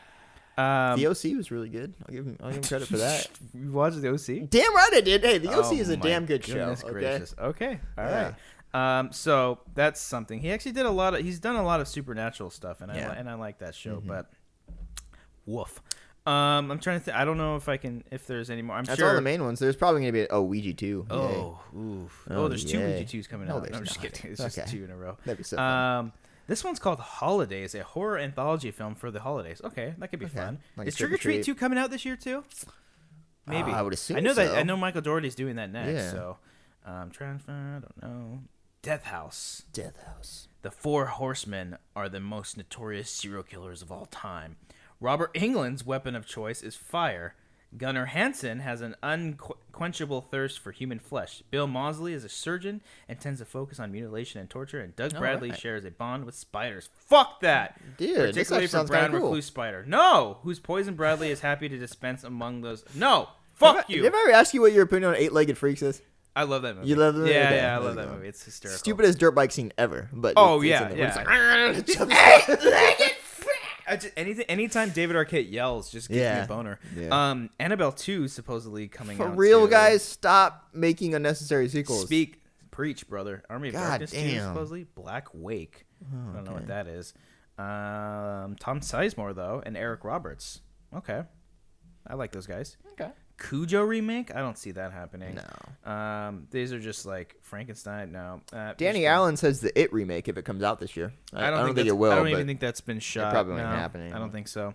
The OC was really good. I'll give him credit for that. You watched the OC? Damn right I did. Hey, the OC is a damn good show. Gracious. Okay. All right. So that's something. He actually did he's done a lot of supernatural stuff, and I like that show, but woof. I'm trying to think. I don't know if there's any more. That's all the main ones. There's probably going to be Ouija 2. Oh, oof. There's two Ouija 2s coming out. No, I'm just kidding. It's just two in a row. That'd be so fun. This one's called Holidays, a horror anthology film for the holidays. Okay, that could be fun. Like is Trick or Treat 2 coming out this year too? Maybe. I would assume I know so. I know Michael Dougherty's doing that next. Yeah. So I'm trying to find. I don't know. Death House. Death House. The Four Horsemen are the most notorious serial killers of all time. Robert Englund's weapon of choice is fire. Gunnar Hansen has an unquenchable thirst for human flesh. Bill Moseley is a surgeon and tends to focus on mutilation and torture. And Doug Bradley shares a bond with spiders. Fuck that! Dude, particularly this for sounds brown cool. recluse spider. No! Whose poison Bradley is happy to dispense among those. No! Fuck you! Did I ever ask you what your opinion on 8-Legged Freaks is? I love that movie. You love that movie? Yeah, Okay, yeah, I love that movie. It's hysterical. Stupidest dirt bike scene ever. But Oh, it's yeah, in the- yeah. it's like, Anytime David Arquette yells, just gives me a boner. Yeah. Annabelle 2 supposedly coming For out. real, too. guys, stop making unnecessary sequels. Preach, brother. Army of God Darkness 2 damn. supposedly. Black Wake. I don't know what that is. Tom Sizemore though, and Eric Roberts. Okay, I like those guys. Okay. Cujo remake? I don't see that happening. No. These are just like Frankenstein. No. Danny Allen says the It remake if it comes out this year. I don't think it will. I don't but even think that's been shot. probably won't No, happen I anymore. don't think so.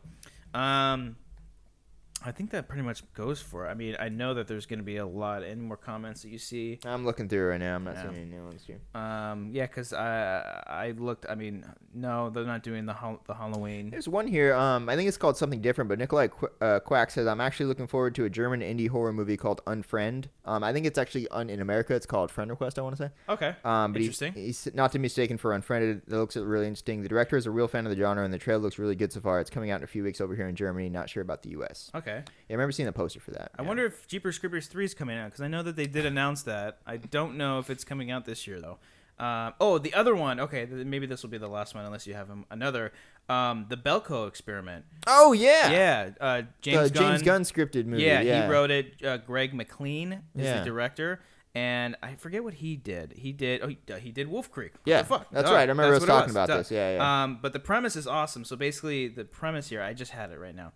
I think that pretty much goes for it. I mean, I know that there's going to be a lot. Any more comments that you see? I'm looking through right now. I'm not seeing any new ones here. Yeah, because I looked. I mean, no, they're not doing the Halloween. There's one here. I think it's called something different, but Nikolai Quack says, I'm actually looking forward to a German indie horror movie called Unfriend. I think it's actually in America. It's called Friend Request, I want to say. Okay. But Interesting. He's not to be mistaken for Unfriended. It looks really interesting. The director is a real fan of the genre, and the trailer looks really good so far. It's coming out in a few weeks over here in Germany. Not sure about the U.S. Okay. Yeah, I remember seeing the poster for that. I wonder if Jeepers Creepers 3 is coming out, because I know that they did announce that. I don't know if it's coming out this year, though. The other one. Okay, maybe this will be the last one, unless you have another. The Belko Experiment. Oh, yeah. Yeah. James Gunn scripted movie. Yeah, Yeah, he wrote it. Greg McLean is Yeah. the director. And I forget what he did. He did Wolf Creek. What Yeah, the fuck? that's right. I remember us That's what it talking about this. Yeah, yeah. But the premise is awesome. So basically, the premise here, I just had it right now.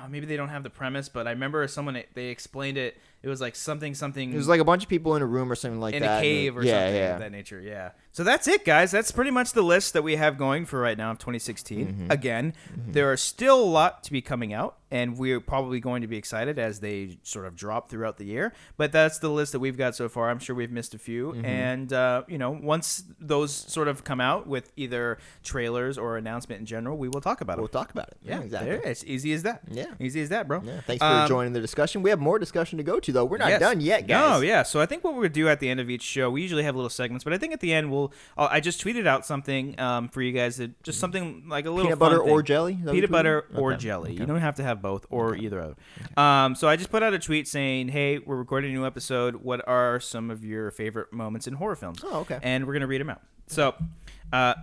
Maybe they don't have the premise, but I remember they explained it. It was like something. It was like a bunch of people in a room or something like in that. a cave or something of that nature. Yeah. So that's it, guys. That's pretty much the list that we have going for right now of 2016. Mm-hmm. Again, there are still a lot to be coming out, and we're probably going to be excited as they sort of drop throughout the year. But that's the list that we've got so far. I'm sure we've missed a few. Mm-hmm. And, once those sort of come out with either trailers or announcement in general, we will talk about We'll it. talk about it. Yeah, exactly. there, it's easy as that. Yeah. Easy as that, bro. Yeah, thanks for joining the discussion. We have more discussion to go to, though. We're not done yet, guys. No, yeah. So I think what we're going to do at the end of each show, we usually have little segments, but I think at the end I just tweeted out something for you guys, just something like a little Peanut fun butter thing. or jelly? Is that what Peanut you butter tweeted? or Okay. jelly. Okay. You don't have to have both or either of them. So I just put out a tweet saying, hey, we're recording a new episode. What are some of your favorite moments in horror films? Oh, okay. And we're going to read them out. So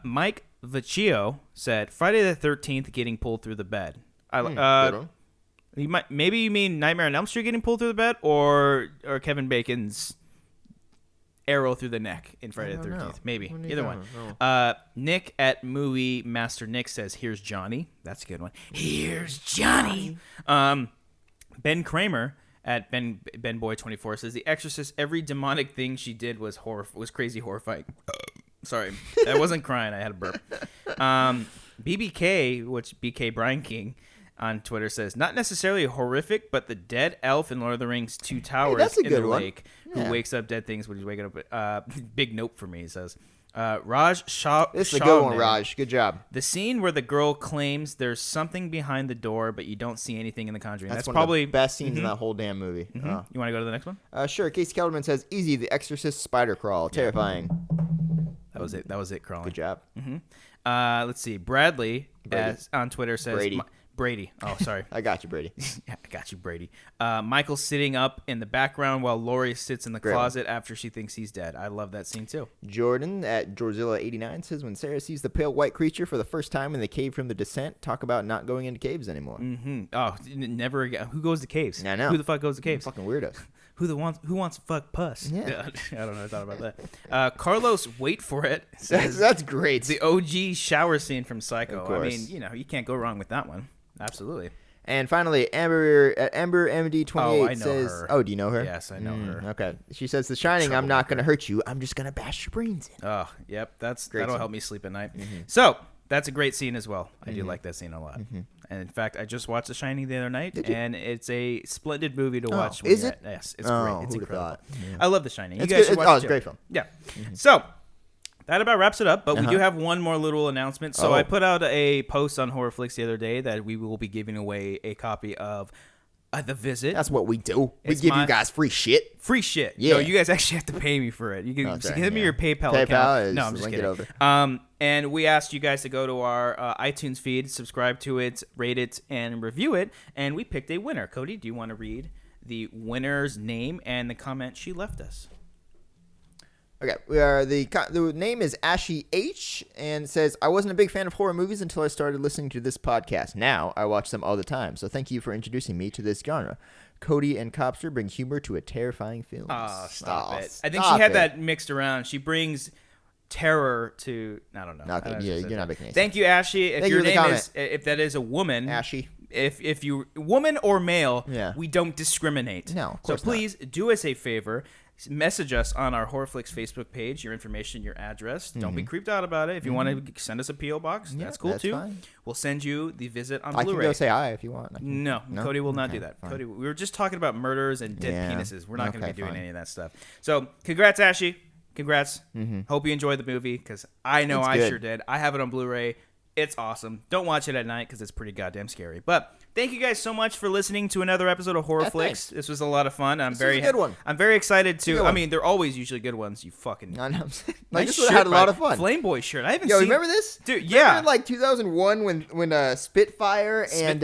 Mike Vecchio said, Friday the 13th getting pulled through the bed. Good one. Maybe you mean Nightmare on Elm Street getting pulled through the bed, or Kevin Bacon's arrow through the neck in Friday the 13th. know. Maybe What do you either know? one. Nick at Movie Master Nick says, "Here's Johnny." That's a good one. Here's Johnny. Ben Kramer at Ben Boy 24 says, "The Exorcist. Every demonic thing she did was crazy horrifying." Sorry, I wasn't crying. I had a burp. BBK, which BK Brian King on Twitter says, not necessarily horrific, but the dead elf in Lord of the Rings Two Towers that's a in the good one. lake Yeah. who wakes up dead things when he's waking up. Big nope for me, he says. Raj Shah. This is a good one, Shawman, Raj. Good job. The scene where the girl claims there's something behind the door, but you don't see anything in the Conjuring. That's one probably of the best scenes in that whole damn movie. You want to go to the next one? Sure. Casey Kelderman says, easy, The Exorcist spider crawl. Terrifying. That was it, crawling. Good job. Let's see. Bradley on Twitter says Brady. Brady. Oh, sorry. I got you, Brady. Yeah, I got you, Brady. Michael sitting up in the background while Lori sits in the Great one. closet after she thinks he's dead. I love that scene too. Jordan at Georgilla89 says, when Sarah sees the pale white creature for the first time in the cave from The Descent, talk about not going into caves anymore. Oh, never again. Who goes to caves? I know. Who the fuck goes to caves? Fucking weirdos. Who wants to fuck puss? Yeah. I don't know. I thought about that. Carlos, wait for it. Says That's great. the OG shower scene from Psycho. Of course. I mean, you can't go wrong with that one. Absolutely. And finally, Amber at MD28 Oh, I know says, her. "Oh, do you know her?" Yes, I know her. Okay. She says, "The Shining. I'm not going to hurt you. I'm just going to bash your brains in." Oh, yep. That'll scene. help me sleep at night. So that's a great scene as well. I do like that scene a lot. And in fact, I just watched The Shining the other night, and it's a splendid movie to watch. Is it? Yes, it's great. It's incredible. Yeah. I love The Shining. It's you guys good. should watch It's a great film. Yeah. So that about wraps it up, but we do have one more little announcement. So I put out a post on HorrorFlix the other day that we will be giving away a copy of The Visit. That's what we do. We give you guys free shit. Free shit. Yeah. No, you guys actually have to pay me for it. You can give me your PayPal account. PayPal No, I'm just kidding. it over. And we asked you guys to go to our iTunes feed, subscribe to it, rate it, and review it. And we picked a winner. Cody, do you want to read the winner's name and the comment she left us? Okay, the name is Ashy H, and it says, I wasn't a big fan of horror movies until I started listening to this podcast. Now, I watch them all the time, so thank you for introducing me to this genre. Cody and Cobbster bring humor to a terrifying film. Oh, stop it. I think she had that mixed around. She brings terror to, I don't know. Okay, you're not making any sense. Thank you, Ashy. If your name is, if that is a woman. Ashy. If you, woman or male, yeah. we don't discriminate. No, of course So please do us a favor. Message us on our HorrorFlix Facebook page, your information, your address. Don't be creeped out about it. If you want to send us a P.O. box, that's cool too. Fine. We'll send you the Visit on I Blu-ray. can go say hi if you want. No, Cody will not do that. Fine. Cody, we were just talking about murders and dead penises. We're not going to be doing fine. any of that stuff. So congrats, Ashy. Congrats. Hope you enjoyed the movie, because I know I sure did. I have it on Blu-ray. It's awesome. Don't watch it at night because it's pretty goddamn scary. But thank you guys so much for listening to another episode of HorrorFlix. This was a lot of fun. This was a good one. I'm very excited to. I mean, they're always usually good ones. You fucking. I know. Nice This had a lot of fun. Flameboy shirt. I haven't Yo, seen. remember this? Dude, yeah. Remember like 2001 when Spitfire and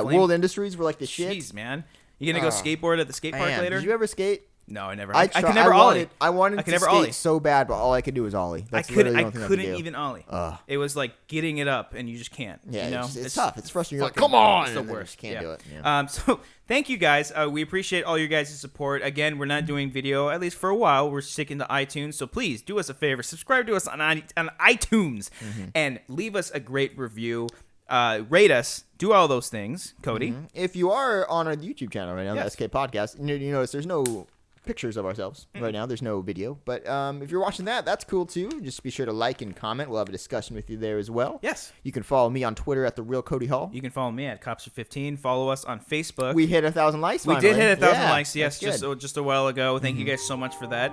World Industries were like the shit? Jeez, man. You gonna go skateboard at the skate park later? Did you ever skate? No, I never. I can never ollie. I wanted to skate so bad, but all I could do was ollie. That's I literally the only thing couldn't I could do. even ollie. It was like getting it up, and you just can't. Yeah, you know? it's tough. It's frustrating. You're like, come on! It's the and then you worst. just can't do it. So thank you guys. We appreciate all your guys' support. Again, we're not doing video, at least for a while. We're sticking to iTunes, so please do us a favor. Subscribe to us on iTunes and leave us a great review. Rate us. Do all those things, Cody. If you are on our YouTube channel right now, the SK Podcast, you notice there's no pictures of ourselves right now. There's no video, but if you're watching that, that's cool too. Just be sure to like and comment. We'll have a discussion with you there as well. Yes. You can follow me on Twitter at @TheRealCodyHall. Hall. You can follow me at Cobbster15. Follow us on Facebook. We hit 1,000 likes. We finally. did hit 1,000 likes. Yes, good. just a while ago. Thank you guys so much for that.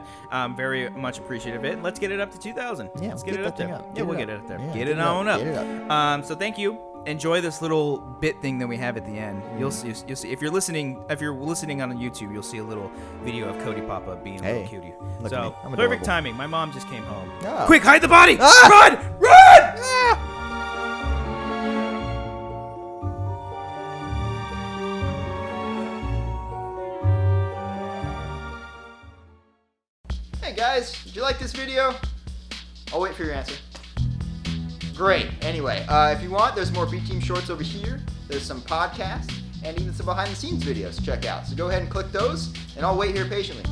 Very much appreciative of it. Let's get it up to 2,000. Yeah, let's get it up there. We'll get it up there. Yeah, get it on up. Get it up. So thank you. Enjoy this little bit thing that we have at the end. You'll see if you're listening on YouTube, you'll see a little video of Cody Papa being a little cutie. So perfect timing. My mom just came home. Oh. Quick, hide the body! Run! Run! Hey guys, did you like this video? I'll wait for your answer. Great. Anyway, if you want, there's more B-Team shorts over here. There's some podcasts and even some behind-the-scenes videos to check out. So go ahead and click those, and I'll wait here patiently.